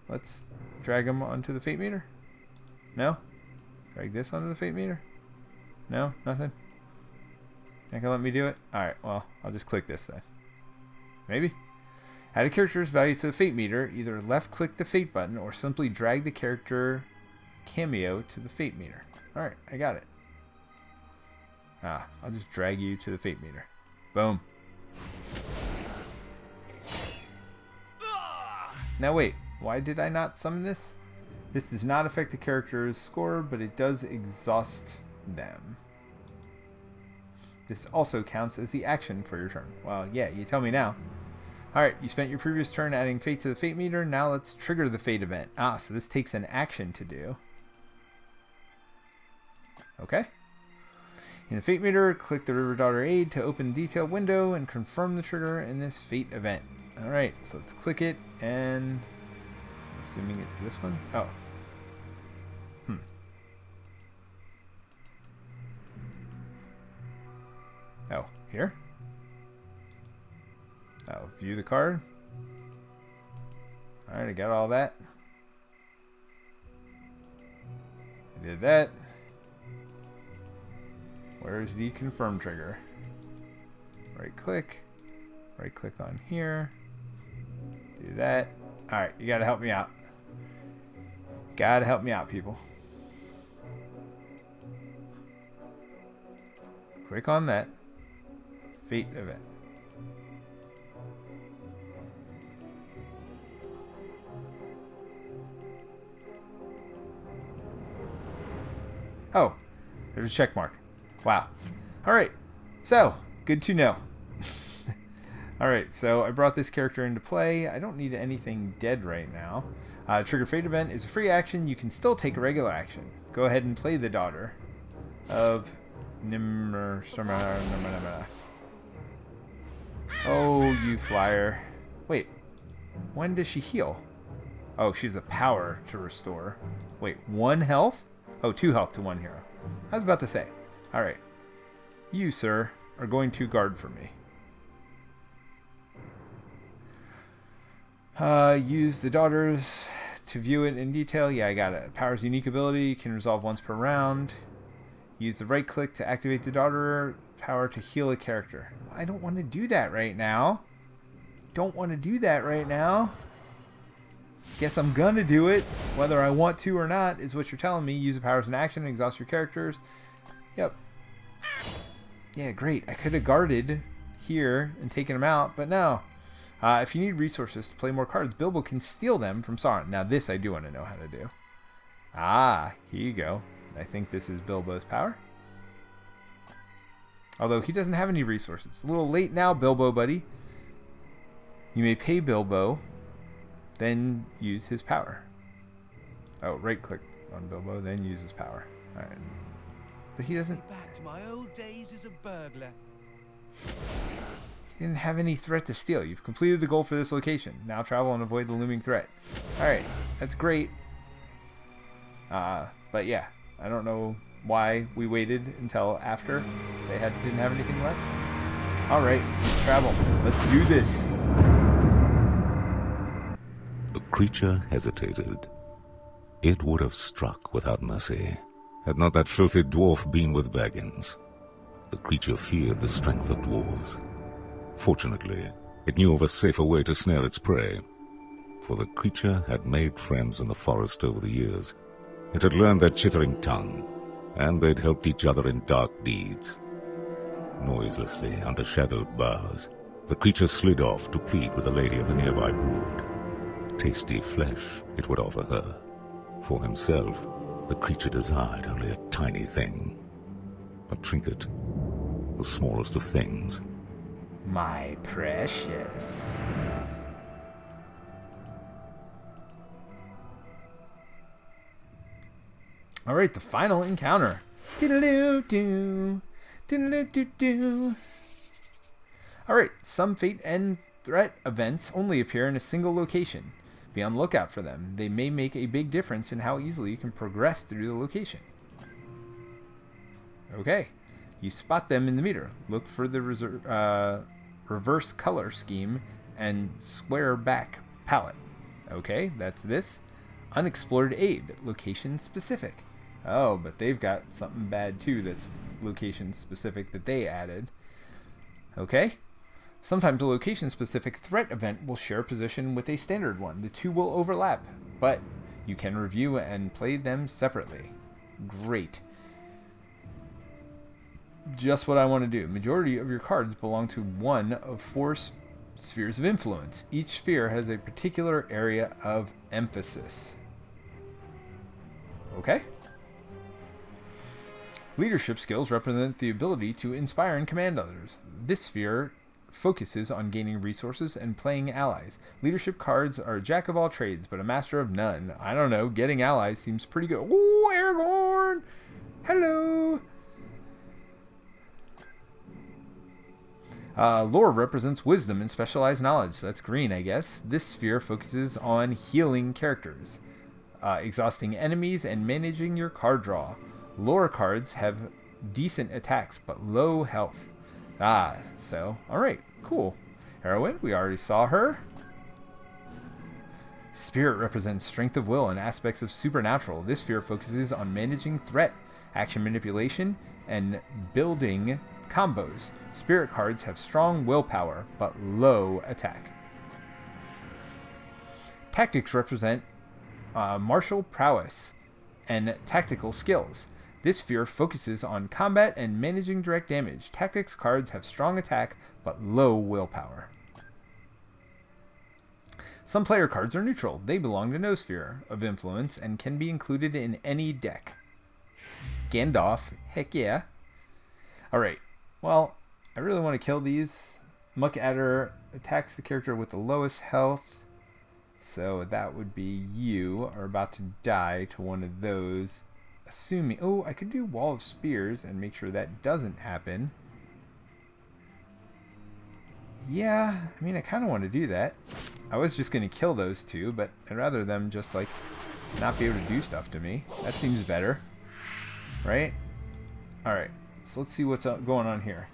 Let's drag him onto the Fate meter. No? Drag this onto the Fate meter? No? Nothing? Not gonna let me do it? Alright, well, I'll just click this then. Maybe? Add a character's value to the Fate meter. Either left click the Fate button or simply drag the character cameo to the Fate meter. Alright, I got it. I'll just drag you to the Fate meter. Boom. Now wait, why did I not summon this? This does not affect the character's score, but it does exhaust them. This also counts as the action for your turn. Well, yeah, you tell me now. Alright, you spent your previous turn adding Fate to the Fate meter. Now let's trigger the Fate event. So this takes an action to do. Okay. In the Fate meter, click the River Daughter Aid to open the detail window and confirm the trigger in this Fate event. Alright, so let's click it, and I'm assuming it's this one. Oh. Oh, here? Oh, view the card. Alright, I got all that. I did that. Where's the confirm trigger? Right click on here. Do that. Alright, you gotta help me out. Gotta help me out, people. Click on that. Fate event. Oh, there's a check mark. Wow. Alright, so, good to know. Alright, so I brought this character into play. I don't need anything dead right now. Trigger Fate event is a free action. You can still take a regular action. Go ahead and play the Daughter of Nimr. Oh, you flyer. Wait, when does she heal? Oh, she's a power to restore. Wait, 1 health? Oh, 2 health to 1 hero. I was about to say. Alright. You, sir, are going to guard for me. Use the Daughters to view it in detail. Yeah, I got it. Power's unique ability. Can resolve once per round. Use the right click to activate the Daughter power to heal a character. I don't want to do that right now. Don't want to do that right now. Guess I'm gonna do it. Whether I want to or not is what you're telling me. Use the power as an action and exhaust your characters. Yep. Yeah, great. I could have guarded here and taken them out, but no. If you need resources to play more cards, Bilbo can steal them from Sauron. Now this I do want to know how to do. Here you go. I think this is Bilbo's power. Although he doesn't have any resources. A little late now, Bilbo, buddy. You may pay Bilbo, then use his power. Oh, right click on Bilbo, then use his power. Alright. But he doesn't... Back to my old days as a burglar. He didn't have any threat to steal. You've completed the goal for this location. Now travel and avoid the looming threat. Alright, that's great. But yeah, I don't know why we waited until after they didn't have anything left. Alright, let's travel. Let's do this. The creature hesitated. It would have struck without mercy, had not that filthy dwarf been with Baggins. The creature feared the strength of dwarves. Fortunately, it knew of a safer way to snare its prey, for the creature had made friends in the forest over the years. It had learned their chittering tongue, and they'd helped each other in dark deeds. Noiselessly, under shadowed boughs, the creature slid off to plead with a lady of the nearby brood. Tasty flesh it would offer her. For himself, the creature desired only a tiny thing. A trinket, the smallest of things. My precious. Alright, the final encounter. Diddle-doo-doo. Diddle-doo-doo-doo. Alright, some fate and threat events only appear in a single location. Be on the lookout for them. They may make a big difference in how easily you can progress through the location. Okay. You spot them in the meter. Look for the reverse color scheme and square back palette. Okay, that's this. Unexplored aid. Location specific. Oh, but they've got something bad too that's location specific that they added. Okay. Sometimes a location-specific threat event will share position with a standard one. The two will overlap, but you can review and play them separately. Great. Just what I want to do. Majority of your cards belong to one of 4 spheres of influence. Each sphere has a particular area of emphasis. Okay. Leadership skills represent the ability to inspire and command others. This sphere focuses on gaining resources and playing allies. Leadership cards are a jack of all trades, but a master of none. I don't know, getting allies seems pretty good. Ooh, Aragorn! Hello! Lore represents wisdom and specialized knowledge. So that's green, I guess. This sphere focuses on healing characters, exhausting enemies, and managing your card draw. Lore cards have decent attacks, but low health. So, alright, cool. Heroine, we already saw her. Spirit represents strength of will and aspects of supernatural. This sphere focuses on managing threat, action manipulation, and building combos. Spirit cards have strong willpower, but low attack. Tactics represent martial prowess and tactical skills. This sphere focuses on combat and managing direct damage. Tactics cards have strong attack, but low willpower. Some player cards are neutral. They belong to no sphere of influence and can be included in any deck. Gandalf, heck yeah. Alright, well, I really want to kill these. Muck Adder attacks the character with the lowest health. So that would be you, are about to die to one of those. Assuming, oh, I could do Wall of Spears and make sure that doesn't happen. Yeah, I mean, I kind of want to do that. I was just going to kill those two, but I'd rather them just, like, not be able to do stuff to me. That seems better. Right? Alright, so let's see what's going on here.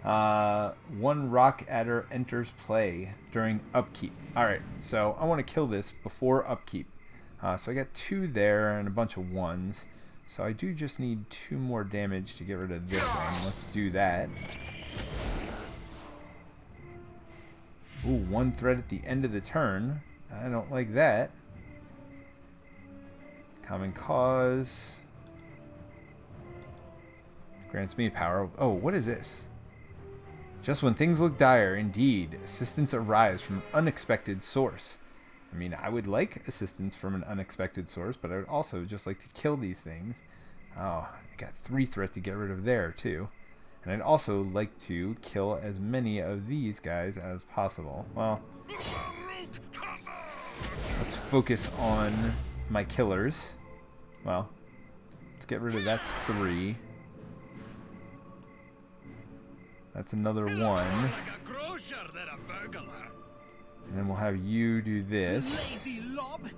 1 Rock Adder enters play during upkeep. Alright, so I want to kill this before upkeep. So I got 2 there and a bunch of 1s. So I do just need 2 more damage to get rid of this one. Let's do that. Ooh, 1 threat at the end of the turn. I don't like that. Common Cause. Grants me power. Oh, what is this? Just when things look dire, indeed, assistance arrives from an unexpected source. I mean, I would like assistance from an unexpected source, but I would also just like to kill these things. Oh, I got 3 threat to get rid of there, too. And I'd also like to kill as many of these guys as possible. Well, let's focus on my killers. Well, let's get rid of that's 3. That's another 1. Like a grocer than a burglar. And then we'll have you do this. Lazy lob.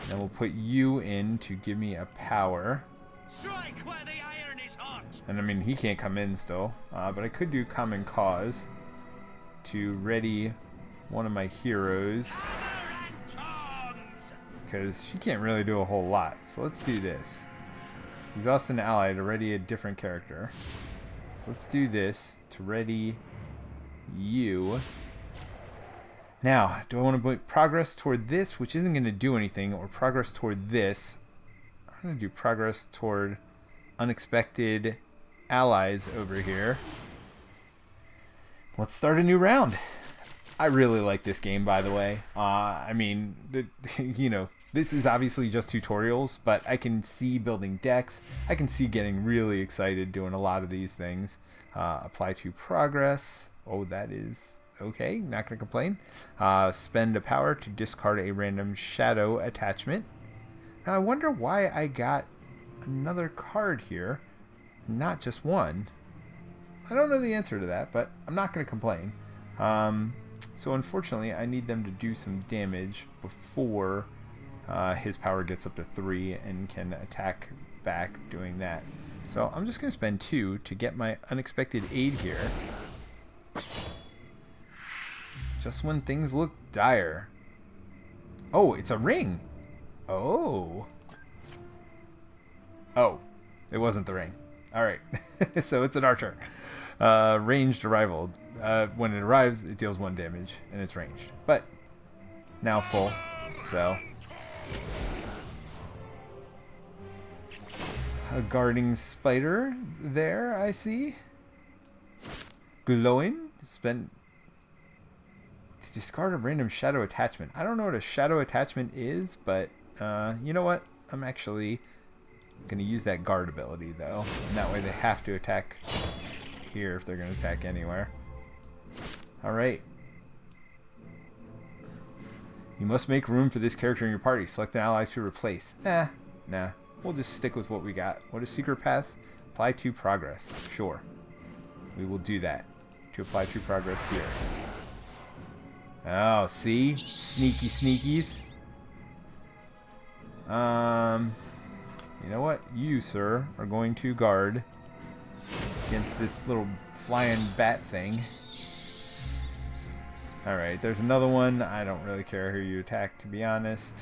Then we'll put you in to give me a power. Strike where the iron is hot. And I mean, he can't come in still. But I could do Common Cause to ready one of my heroes. Because she can't really do a whole lot. So let's do this. Exhaust an ally to ready a different character. Let's do this to ready you. Now, do I want to put progress toward this, which isn't going to do anything, or progress toward this? I'm going to do progress toward unexpected allies over here. Let's start a new round. I really like this game, by the way. I mean, you know, this is obviously just tutorials, but I can see building decks. I can see getting really excited doing a lot of these things. Apply to progress. Oh, that is okay. Not going to complain. Spend a power to discard a random shadow attachment. Now, I wonder why I got another card here, not just one. I don't know the answer to that, but I'm not going to complain. So unfortunately, I need them to do some damage before his power gets up to 3 and can attack back doing that. So I'm just going to spend 2 to get my unexpected aid here. Just when things look dire. Oh, it's a ring. Oh. Oh, it wasn't the ring. All right. So it's an archer. Ranged arrival. When it arrives, it deals 1 damage, and it's ranged. But now full, so a guarding spider there, I see. Glowing. Spend to discard a random shadow attachment. I don't know what a shadow attachment is, but you know what? I'm actually gonna use that guard ability though, and that way they have to attack here if they're gonna attack anywhere. Alright. You must make room for this character in your party. Select an ally to replace. Nah. We'll just stick with what we got. What is secret pass? Apply to progress. Sure. We will do that. To apply to progress here. Oh, see? Sneaky sneakies. You know what? You, sir, are going to guard against this little flying bat thing. Alright, there's another one. I don't really care who you attack, to be honest.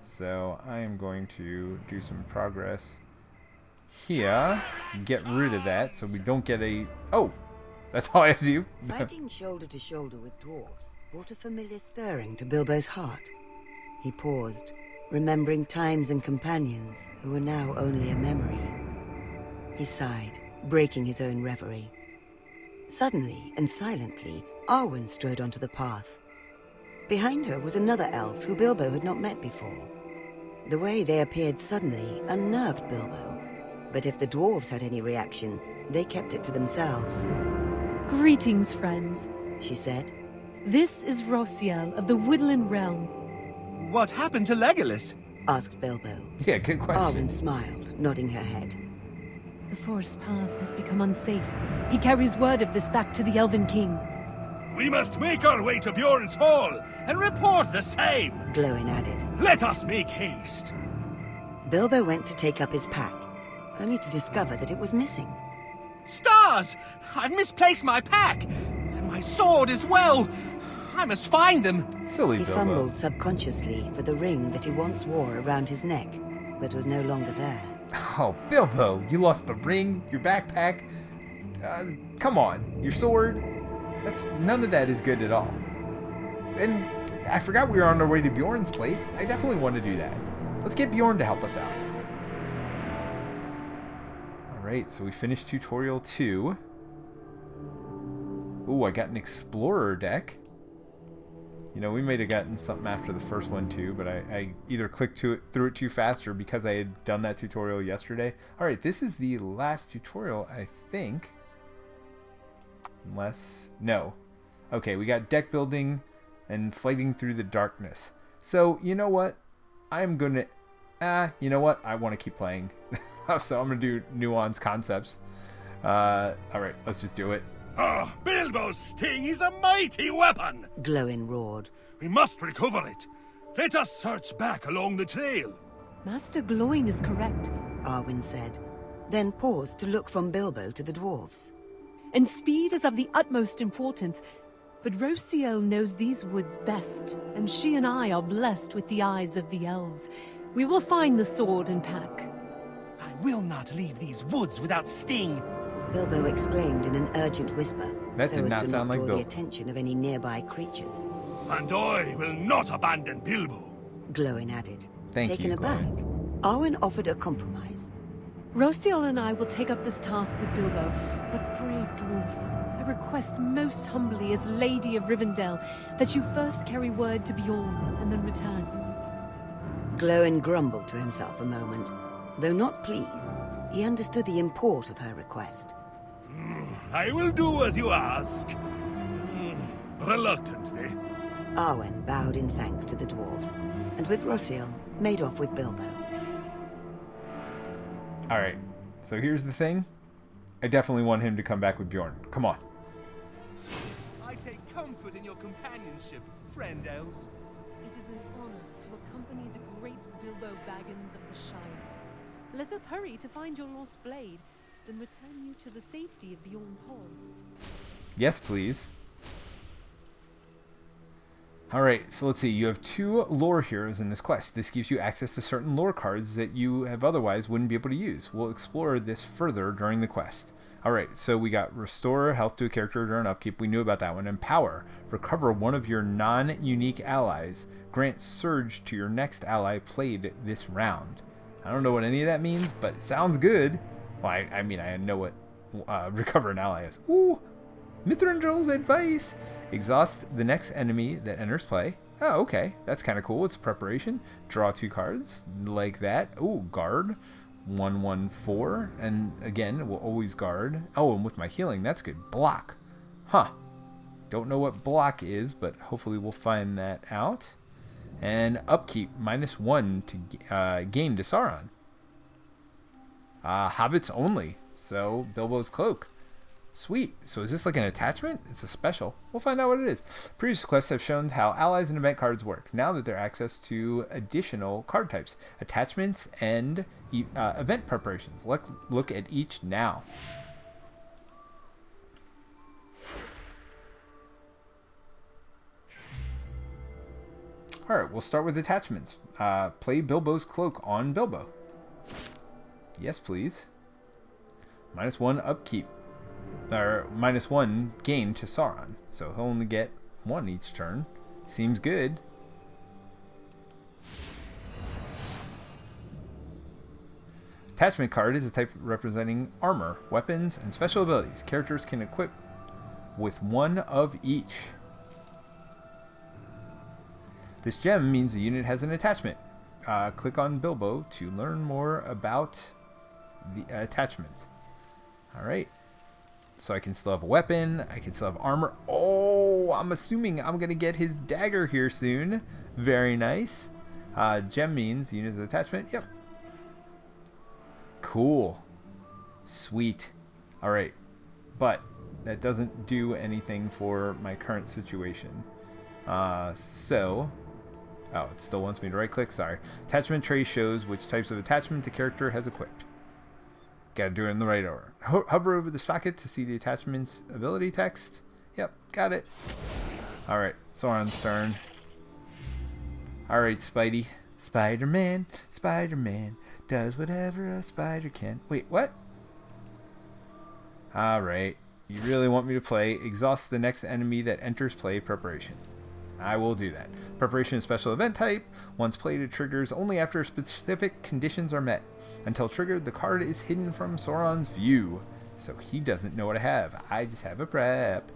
So I am going to do some progress here. Get rid of that so we don't get a... Oh! That's all I have to do. Fighting shoulder to shoulder with dwarves brought a familiar stirring to Bilbo's heart. He paused, remembering times and companions who were now only a memory. He sighed, breaking his own reverie. Suddenly and silently, Arwen strode onto the path. Behind her was another elf who Bilbo had not met before. The way they appeared suddenly unnerved Bilbo, but if the dwarves had any reaction, they kept it to themselves. Greetings, friends, She said. This is Rosiel of the Woodland Realm. What happened to Legolas? Asked Bilbo. Yeah, good question. Arwen smiled, nodding her head. The forest path has become unsafe. He carries word of this back to the Elven King. We must make our way to Bjorn's Hall and report the same. Glowin added. Let us make haste. Bilbo went to take up his pack, only to discover that it was missing. Stars! I've misplaced my pack! And my sword as well! I must find them! Silly He Bilbo. fumbled subconsciously for the ring that he once wore around his neck, but was no longer there. Oh, Bilbo, you lost the ring, your backpack. Come on, your sword. None of that is good at all. And I forgot we were on our way to Bjorn's place. I definitely want to do that. Let's get Bjorn to help us out. Alright, so we finished tutorial 2. Ooh, I got an explorer deck. You know, we might have gotten something after the first one too, but I either clicked through it too fast or because I had done that tutorial yesterday. Alright, this is the last tutorial, I think. Unless... No. Okay, we got deck building and fighting through the darkness. So, you know what? I'm going to You know what? I want to keep playing. So I'm going to do nuance concepts. Alright, let's just do it. Ah, Bilbo's sting is a mighty weapon! Glowin roared. We must recover it. Let us search back along the trail. Master Glowing is correct. Arwen said, then paused to look from Bilbo to the dwarves. And speed is of the utmost importance. But Rosiel knows these woods best, and she and I are blessed with the eyes of the elves. We will find the sword and pack. I will not leave these woods without Sting. Bilbo exclaimed in an urgent whisper, That so did as not to sound not like draw Bilbo. the attention of any nearby creatures. And I will not abandon Bilbo. Glowin added. Thank Taken you, aback, Arwen offered a compromise. Rosiel and I will take up this task with Bilbo, but brave dwarf, I request most humbly as Lady of Rivendell that you first carry word to Bjorn and then return. Glowin grumbled to himself a moment. Though not pleased, he understood the import of her request. I will do as you ask. Reluctantly. Arwen bowed in thanks to the dwarves, and with Rosiel, made off with Bilbo. Alright, so here's the thing. I definitely want him to come back with Bjorn. Come on. I take comfort in your companionship, friend elves. It is an honor to accompany the great Bilbo Baggins of the Shire. Let us hurry to find your lost blade, then return you to the safety of Bjorn's hall. Yes, please. Alright, so let's see. You have 2 lore heroes in this quest. This gives you access to certain lore cards that you have otherwise wouldn't be able to use. We'll explore this further during the quest. Alright, so we got restore health to a character during upkeep. We knew about that one. Empower. Recover one of your non-unique allies. Grant surge to your next ally played this round. I don't know what any of that means, but it sounds good. Well, I mean, I know what recover an ally is. Ooh! Mithrandel's advice! Exhaust the next enemy that enters play. Oh, okay. That's kind of cool. It's a preparation. Draw 2 cards. Like that. Ooh, guard. 1/1/4. And again, we'll always guard. Oh, and with my healing, that's good. Block. Huh. Don't know what block is, but hopefully we'll find that out. And upkeep. -1 to gain to Sauron. Hobbits only. So, Bilbo's cloak. Sweet. So is this like an attachment? It's a special. We'll find out what it is. Previous quests have shown how allies and event cards work. Now that they're access to additional card types, attachments, and event preparations. Let's look at each now. Alright, we'll start with attachments. Play Bilbo's cloak on Bilbo. Yes, please. -1 upkeep. Or -1 gain to Sauron. So he'll only get 1 each turn. Seems good. Attachment card is a type representing armor, weapons, and special abilities. Characters can equip with 1 of each. This gem means the unit has an attachment. Click on Bilbo to learn more about the attachment. Alright. So I can still have a weapon. I can still have armor. Oh, I'm assuming I'm going to get his dagger here soon. Very nice. Gem means unit as attachment. Yep. Cool. Sweet. Alright. But that doesn't do anything for my current situation. So... Oh, it still wants me to right click. Sorry. Attachment tray shows which types of attachment the character has equipped. Gotta do it in the right order. Hover over the socket to see the attachment's ability text. Yep, got it. Alright, Sauron's turn. Alright, Spidey. Spider-Man, Spider-Man does whatever a spider can. Wait, what? Alright, you really want me to play exhaust the next enemy that enters play preparation. I will do that. Preparation is special event type. Once played, it triggers only after specific conditions are met. Until triggered, the card is hidden from Sauron's view. So he doesn't know what I have. I just have a prep.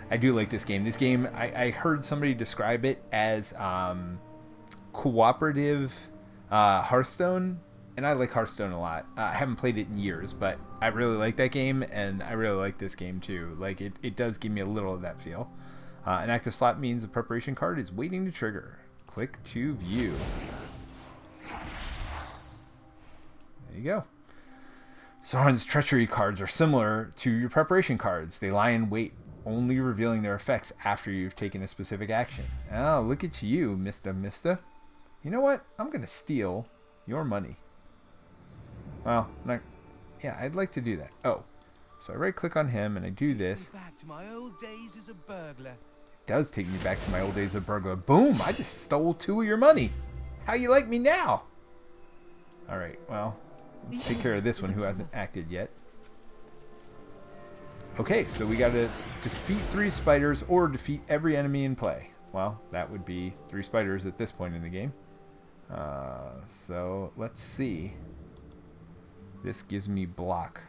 I do like this game. This game, I heard somebody describe it as cooperative Hearthstone. And I like Hearthstone a lot. I haven't played it in years, but I really like that game. And I really like this game too. Like it does give me a little of that feel. An active slot means a preparation card is waiting to trigger. Click to view. There you go. Sauron's treachery cards are similar to your preparation cards. They lie in wait, only revealing their effects after you've taken a specific action. Oh, look at you, Mista. You know what? I'm going to steal your money. Well, yeah, I'd like to do that. Oh, so I right-click on him and I do this. Back to my old days as a burglar. It does take me back to my old days as a burglar. Boom! I just stole 2 of your money. How you like me now? All right, well, let's take care of this one who hasn't acted yet. Okay, so we got to defeat 3 spiders or defeat every enemy in play. Well, that would be 3 spiders at this point in the game. So let's see. This gives me block.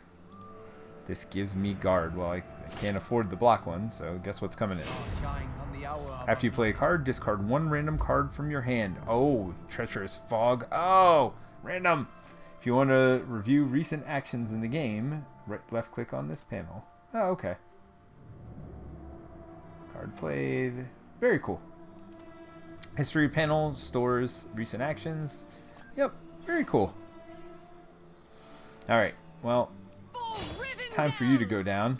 This gives me guard. Well, I can't afford the block one, so guess what's coming in. After you play a card, discard 1 random card from your hand. Oh, treacherous fog. Oh, random. If you want to review recent actions in the game, left click on this panel. Oh, okay. Card played. Very cool. History panel stores recent actions. Yep, very cool. Alright, well, time for you to go down.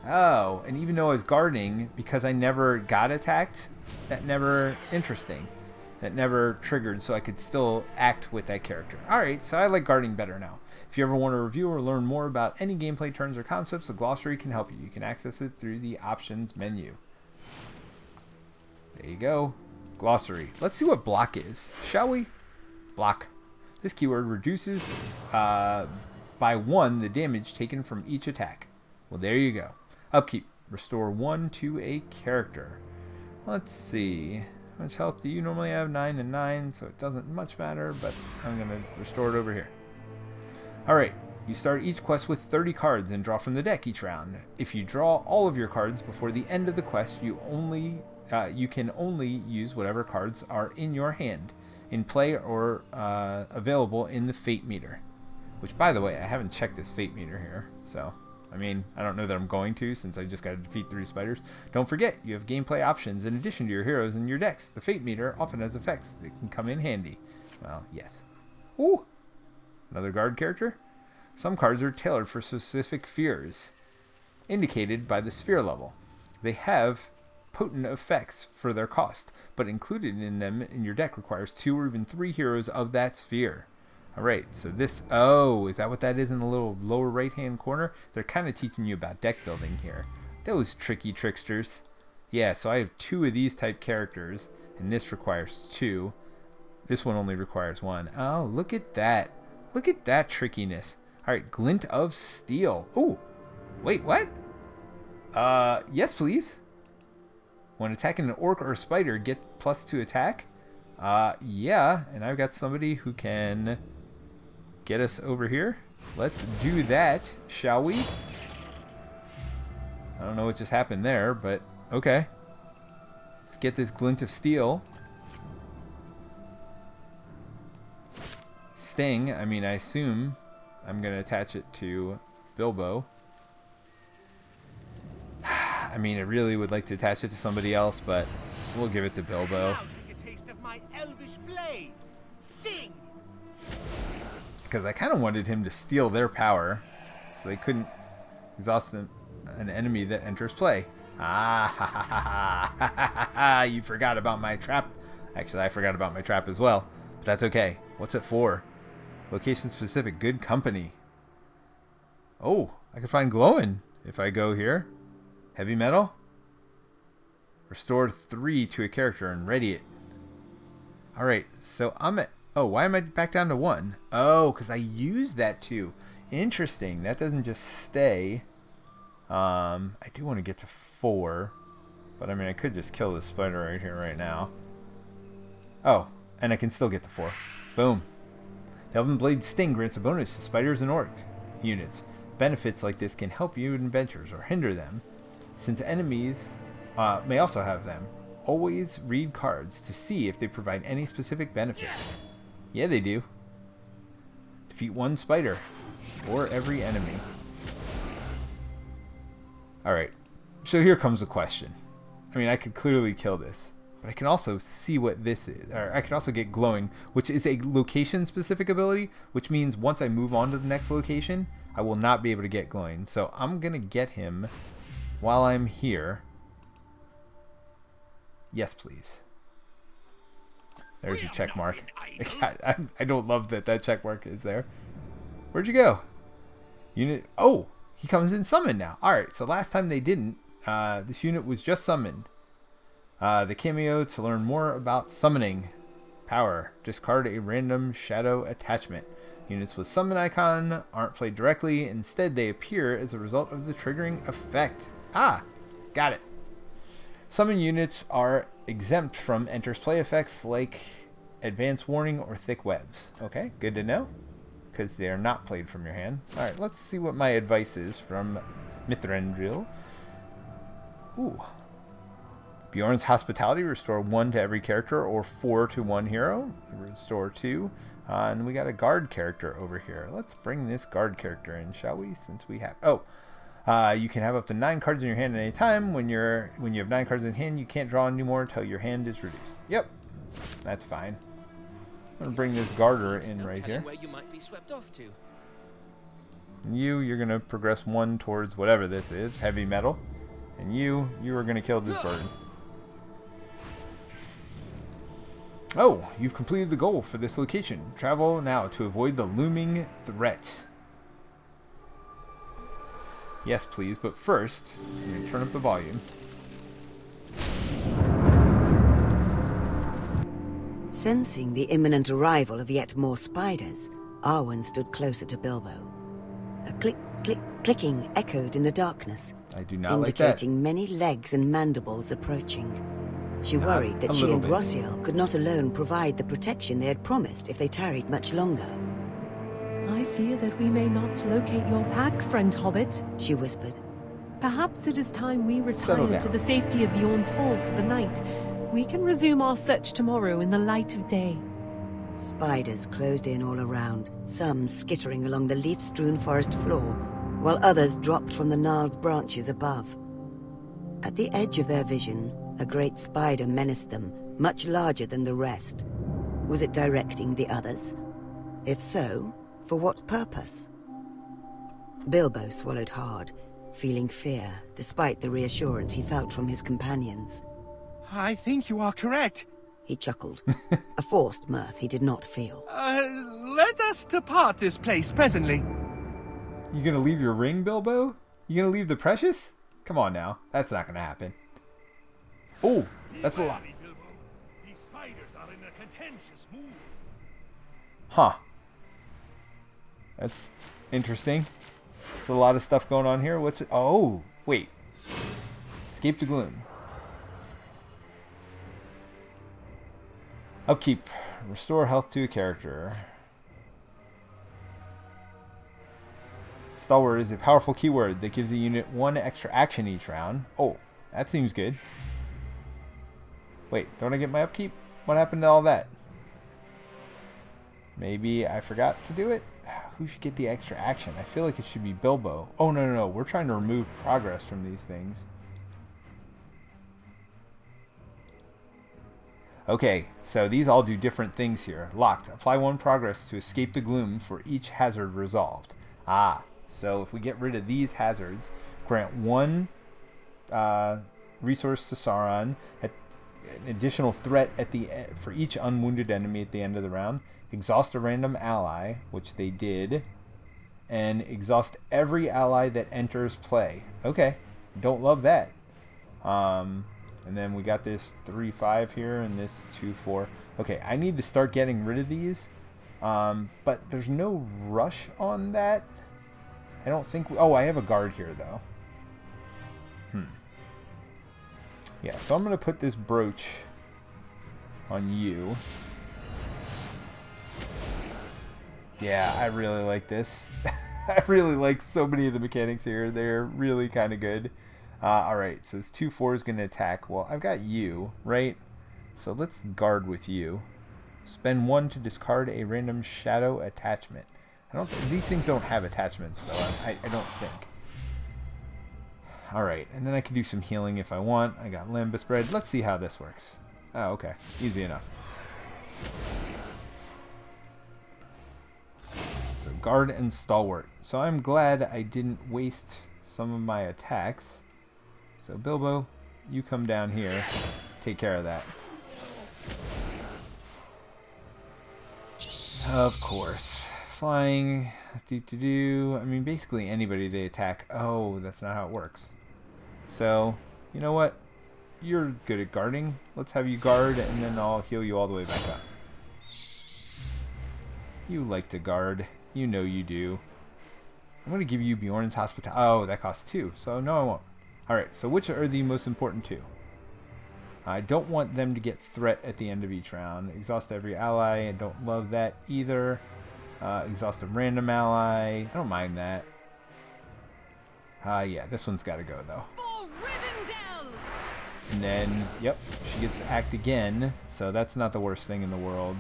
Oh, and even though I was guarding, because I never got attacked, that never triggered, so I could still act with that character. Alright, so I like guarding better now. If you ever want to review or learn more about any gameplay terms or concepts, a glossary can help you. You can access it through the options menu. There you go. Glossary. Let's see what block is, shall we? Block. This keyword reduces by 1 the damage taken from each attack. Well, there you go. Upkeep. Restore 1 to a character. Let's see. How much health do you normally have? 9 and 9, so it doesn't much matter, but I'm going to restore it over here. Alright. You start each quest with 30 cards and draw from the deck each round. If you draw all of your cards before the end of the quest, you can only use whatever cards are in your hand, in play, or available in the fate meter. Which, by the way, I haven't checked this fate meter here, so I mean, I don't know that I'm going to, since I just got to defeat 3 spiders. Don't forget, you have gameplay options in addition to your heroes and your decks. The fate meter often has effects that can come in handy. Well, yes. Ooh! Another guard character? Some cards are tailored for specific spheres, indicated by the sphere level. They have potent effects for their cost, but included in them in your deck requires 2 or even 3 heroes of that sphere. Alright, so this... Oh, is that what that is in the little lower right-hand corner? They're kind of teaching you about deck building here. Those tricky tricksters. Yeah, so I have 2 of these type characters, and this requires 2. This one only requires 1. Oh, look at that. Look at that trickiness. Alright, Glint of Steel. Ooh, wait, what? Yes, please. When attacking an orc or a spider, get +2 attack? Yeah, and I've got somebody who can get us over here. Let's do that, shall we? I don't know what just happened there, but okay. Let's get this Glint of Steel. Sting, I mean, I assume I'm going to attach it to Bilbo. I mean, I really would like to attach it to somebody else, but we'll give it to Bilbo. Now take a taste of my elvish blade. Sting! Because I kind of wanted him to steal their power, so they couldn't exhaust an enemy that enters play. Ah, ha ha ha ha ha ha! You forgot about my trap. Actually, I forgot about my trap as well, but that's okay. What's it for? Location specific, good company. Oh, I can find glowing if I go here. Heavy metal. Restore 3 to a character and ready it. Alright, so I'm at... Oh, why am I back down to 1? Oh, because I used that too. Interesting. That doesn't just stay. I do want to get to 4. But I mean, I could just kill this spider right here, right now. Oh, and I can still get to 4. Boom. The Elven Blade Sting grants a bonus to spiders and orc units. Benefits like this can help you in adventures or hinder them, since enemies may also have them. Always read cards to see if they provide any specific benefits. Yeah, they do. Defeat 1 spider, or every enemy. Alright, so here comes the question. I mean, I could clearly kill this. But I can also see what this is. Or I can also get glowing, which is a location-specific ability, which means once I move on to the next location, I will not be able to get glowing. So I'm going to get him while I'm here. Yes, please. There's a check mark. I don't love that that check mark is there. Where'd you go? Unit. Oh, he comes in summoned now. Alright, so last time they didn't. This unit was just summoned. The cameo to learn more about summoning. Power. Discard a random shadow attachment. Units with summon icon aren't played directly. Instead, they appear as a result of the triggering effect. Ah, got it. Summon units are exempt from enters play effects like advance warning or thick webs. Okay, good to know, because they are not played from your hand. Alright, let's see what my advice is from Mithrandril. Ooh. Bjorn's Hospitality, restore 1 to every character or 4 to 1 hero. Restore 2. And we got a guard character over here. Let's bring this guard character in, shall we? Since we have... Oh, you can have up to 9 cards in your hand at any time. When you have 9 cards in hand, you can't draw anymore until your hand is reduced. Yep, that's fine. I'm gonna bring this garter in right here. Where you might be swept off to. You're gonna progress 1 towards whatever this is, heavy metal, and you are gonna kill this bird. Oh, you've completed the goal for this location. Travel now to avoid the looming threat. Yes, please, but first, I'm going to turn up the volume. Sensing the imminent arrival of yet more spiders, Arwen stood closer to Bilbo. A click, click, clicking echoed in the darkness, I do not like that. indicating many legs and mandibles approaching. She worried that she and Rossiel could not alone provide the protection they had promised if they tarried much longer. I fear that we may not locate your pack, friend Hobbit, She whispered. Perhaps it is time we Settle retire down. to the safety of Bjorn's Hall for the night. We can resume our search tomorrow in the light of day. Spiders closed in all around, some skittering along the leaf-strewn forest floor, while others dropped from the gnarled branches above. At the edge of their vision, a great spider menaced them, much larger than the rest. Was it directing the others? If so, for what purpose? Bilbo swallowed hard, feeling fear, despite the reassurance he felt from his companions. I think you are correct. He chuckled, a forced mirth he did not feel. Let us depart this place presently. You gonna leave your ring, Bilbo? You gonna leave the precious? Come on now, that's not gonna happen. Oh, that's a lot. Bilbo. These spiders are in a contentious mood. Huh. That's interesting. There's a lot of stuff going on here. What's it? Oh, wait. Escape the gloom. Upkeep. Restore health to a character. Stalwart is a powerful keyword that gives a unit 1 extra action each round. Oh, that seems good. Wait, don't I get my upkeep? What happened to all that? Maybe I forgot to do it? Who should get the extra action? I feel like it should be Bilbo. Oh, no. We're trying to remove progress from these things. Okay, so these all do different things here. Locked. Apply 1 progress to escape the gloom for each hazard resolved. Ah, so if we get rid of these hazards, grant 1 resource to Sauron, an additional threat for each unwounded enemy at the end of the round, exhaust a random ally, which they did, and exhaust every ally that enters play. Okay, don't love that. And then we got this 3-5 here and this 2-4. Okay, I need to start getting rid of these, but there's no rush on that. I don't think... Oh, I have a guard here, though. Yeah, so I'm going to put this brooch on you. Yeah, I really like this. I really like so many of the mechanics here. They're really kind of good. Alright, so this 2-4 is going to attack. Well, I've got you, right? So let's guard with you. Spend 1 to discard a random shadow attachment. These things don't have attachments, though. I don't think. Alright, and then I can do some healing if I want. I got Lambus Bread. Let's see how this works. Oh, okay. Easy enough. So guard and stalwart. So I'm glad I didn't waste some of my attacks. So Bilbo, you come down here. Take care of that. Of course. Flying. I mean, basically anybody they attack. Oh, that's not how it works. So, you know what? You're good at guarding. Let's have you guard, and then I'll heal you all the way back up. You like to guard. You know you do. I'm going to give you Bjorn's hospitality. Oh, that costs 2. So, no, I won't. Alright, so which are the most important 2? I don't want them to get threat at the end of each round. Exhaust every ally. I don't love that either. Exhaust a random ally. I don't mind that. Yeah, this one's got to go, though. And then, yep, she gets to act again, so that's not the worst thing in the world.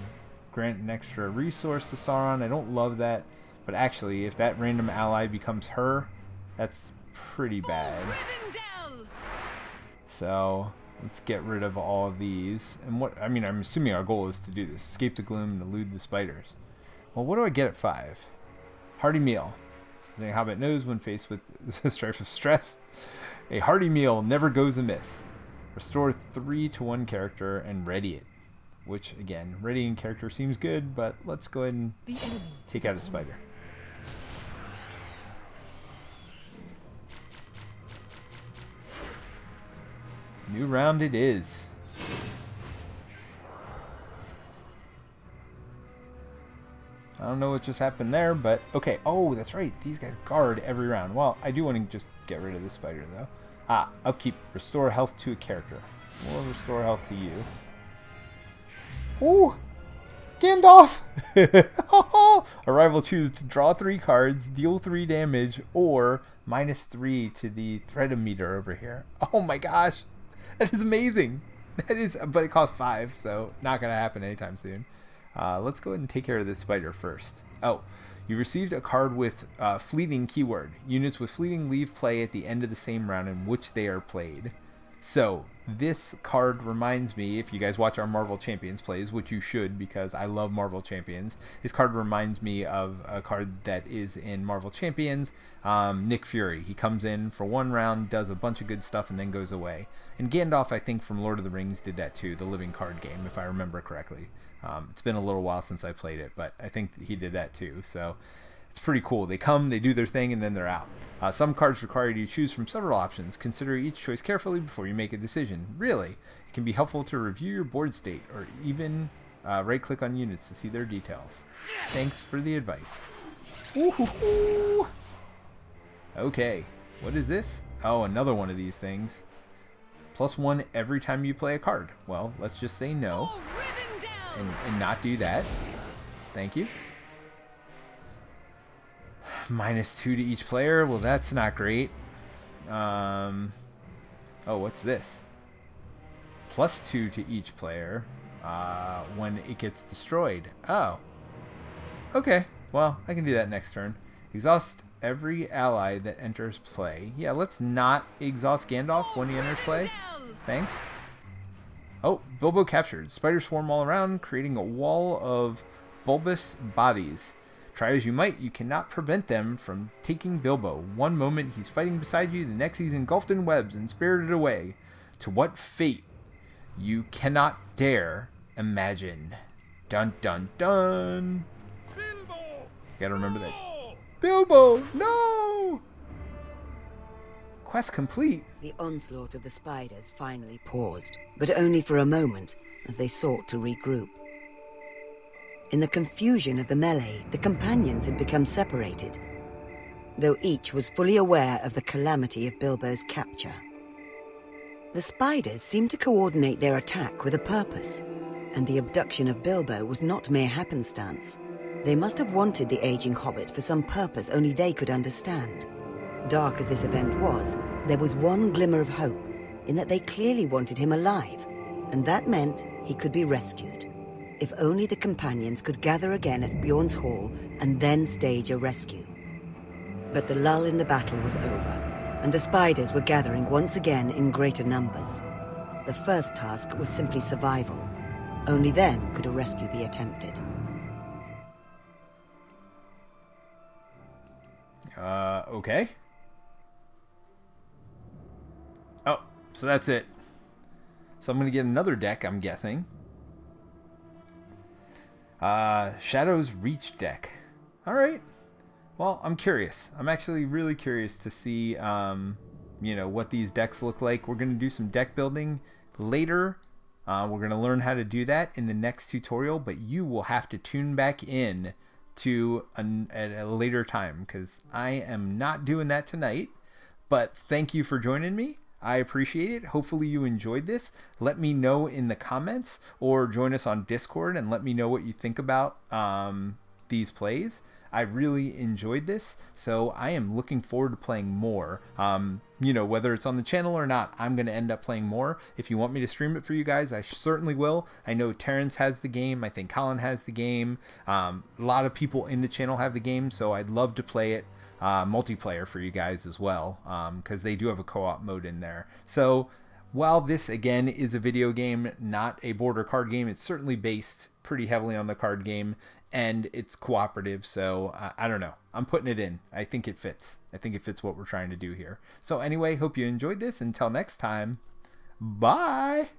Grant an extra resource to Sauron. I don't love that, but actually, if that random ally becomes her, that's pretty bad. So, let's get rid of all of these. And what, I mean, I'm assuming our goal is to do this. Escape the gloom and elude the spiders. Well, what do I get at 5? Hearty meal. The Hobbit knows when faced with a strife of stress, a hearty meal never goes amiss. Restore 3 to 1 character and ready it. Which, again, readying character seems good, but let's go ahead and take out a spider. New round it is. I don't know what just happened there, but okay. Oh, that's right. These guys guard every round. Well, I do want to just get rid of this spider, though. Upkeep. Restore health to a character. We'll restore health to you. Ooh! Gandalf! A rival choose to draw 3 cards, deal 3 damage, or -3 to the threat meter over here. Oh my gosh! That is amazing! That is, but it costs 5, so not gonna happen anytime soon. Let's go ahead and take care of this spider first. Oh, you received a card with fleeting keyword. Units with fleeting leave play at the end of the same round in which they are played. So, this card reminds me, if you guys watch our Marvel Champions plays, which you should because I love Marvel Champions, this card reminds me of a card that is in Marvel Champions, Nick Fury. He comes in for 1 round, does a bunch of good stuff, and then goes away. And Gandalf, I think, from Lord of the Rings did that too, the living card game, if I remember correctly. It's been a little while since I played it, but I think he did that too. So it's pretty cool. They come, they do their thing, and then they're out. Some cards require you to choose from several options. Consider each choice carefully before you make a decision. Really, it can be helpful to review your board state, or even right-click on units to see their details. Thanks for the advice. Woo-hoo-hoo. Okay, what is this? Oh, another one of these things. +1 every time you play a card. Well, let's just say no. And not do that. Thank you. -2 to each player. Well, that's not great. Oh, what's this? +2 to each player when it gets destroyed. Oh. Okay. Well, I can do that next turn. Exhaust every ally that enters play. Yeah, let's not exhaust Gandalf when he enters play. Thanks. Oh, Bilbo captured. Spiders swarm all around, creating a wall of bulbous bodies. Try as you might, you cannot prevent them from taking Bilbo. One moment he's fighting beside you, the next he's engulfed in webs and spirited away. To what fate you cannot dare imagine. Dun dun dun. Bilbo! You gotta remember that. Bilbo, no! Quest complete. The onslaught of the spiders finally paused, but only for a moment, as they sought to regroup. In the confusion of the melee, the companions had become separated, though each was fully aware of the calamity of Bilbo's capture. The spiders seemed to coordinate their attack with a purpose, and the abduction of Bilbo was not mere happenstance. They must have wanted the aging hobbit for some purpose only they could understand. Dark as this event was, there was one glimmer of hope, in that they clearly wanted him alive, and that meant he could be rescued. If only the companions could gather again at Bjorn's Hall and then stage a rescue. But the lull in the battle was over, and the spiders were gathering once again in greater numbers. The first task was simply survival. Only then could a rescue be attempted. Okay. Oh, so that's it. So I'm going to get another deck, I'm guessing. Shadow's Reach deck. All right. Well, I'm curious. I'm actually really curious to see, what these decks look like. We're going to do some deck building later. We're going to learn how to do that in the next tutorial, but you will have to tune back in to at a later time because I am not doing that tonight. But thank you for joining me. I appreciate it. Hopefully you enjoyed this. Let me know in the comments or join us on Discord and let me know what you think about these plays. I really enjoyed this, so I am looking forward to playing more. Whether it's on the channel or not, I'm going to end up playing more. If you want me to stream it for you guys, I certainly will. I know Terrence has the game. I think Colin has the game. A lot of people in the channel have the game, so I'd love to play it multiplayer for you guys as well, because they do have a co-op mode in there. So while this, again, is a video game, not a border card game, it's certainly based pretty heavily on the card game, and it's cooperative, so I don't know. I'm putting it in. I think it fits. I think it fits what we're trying to do here. So anyway, hope you enjoyed this. Until next time, bye!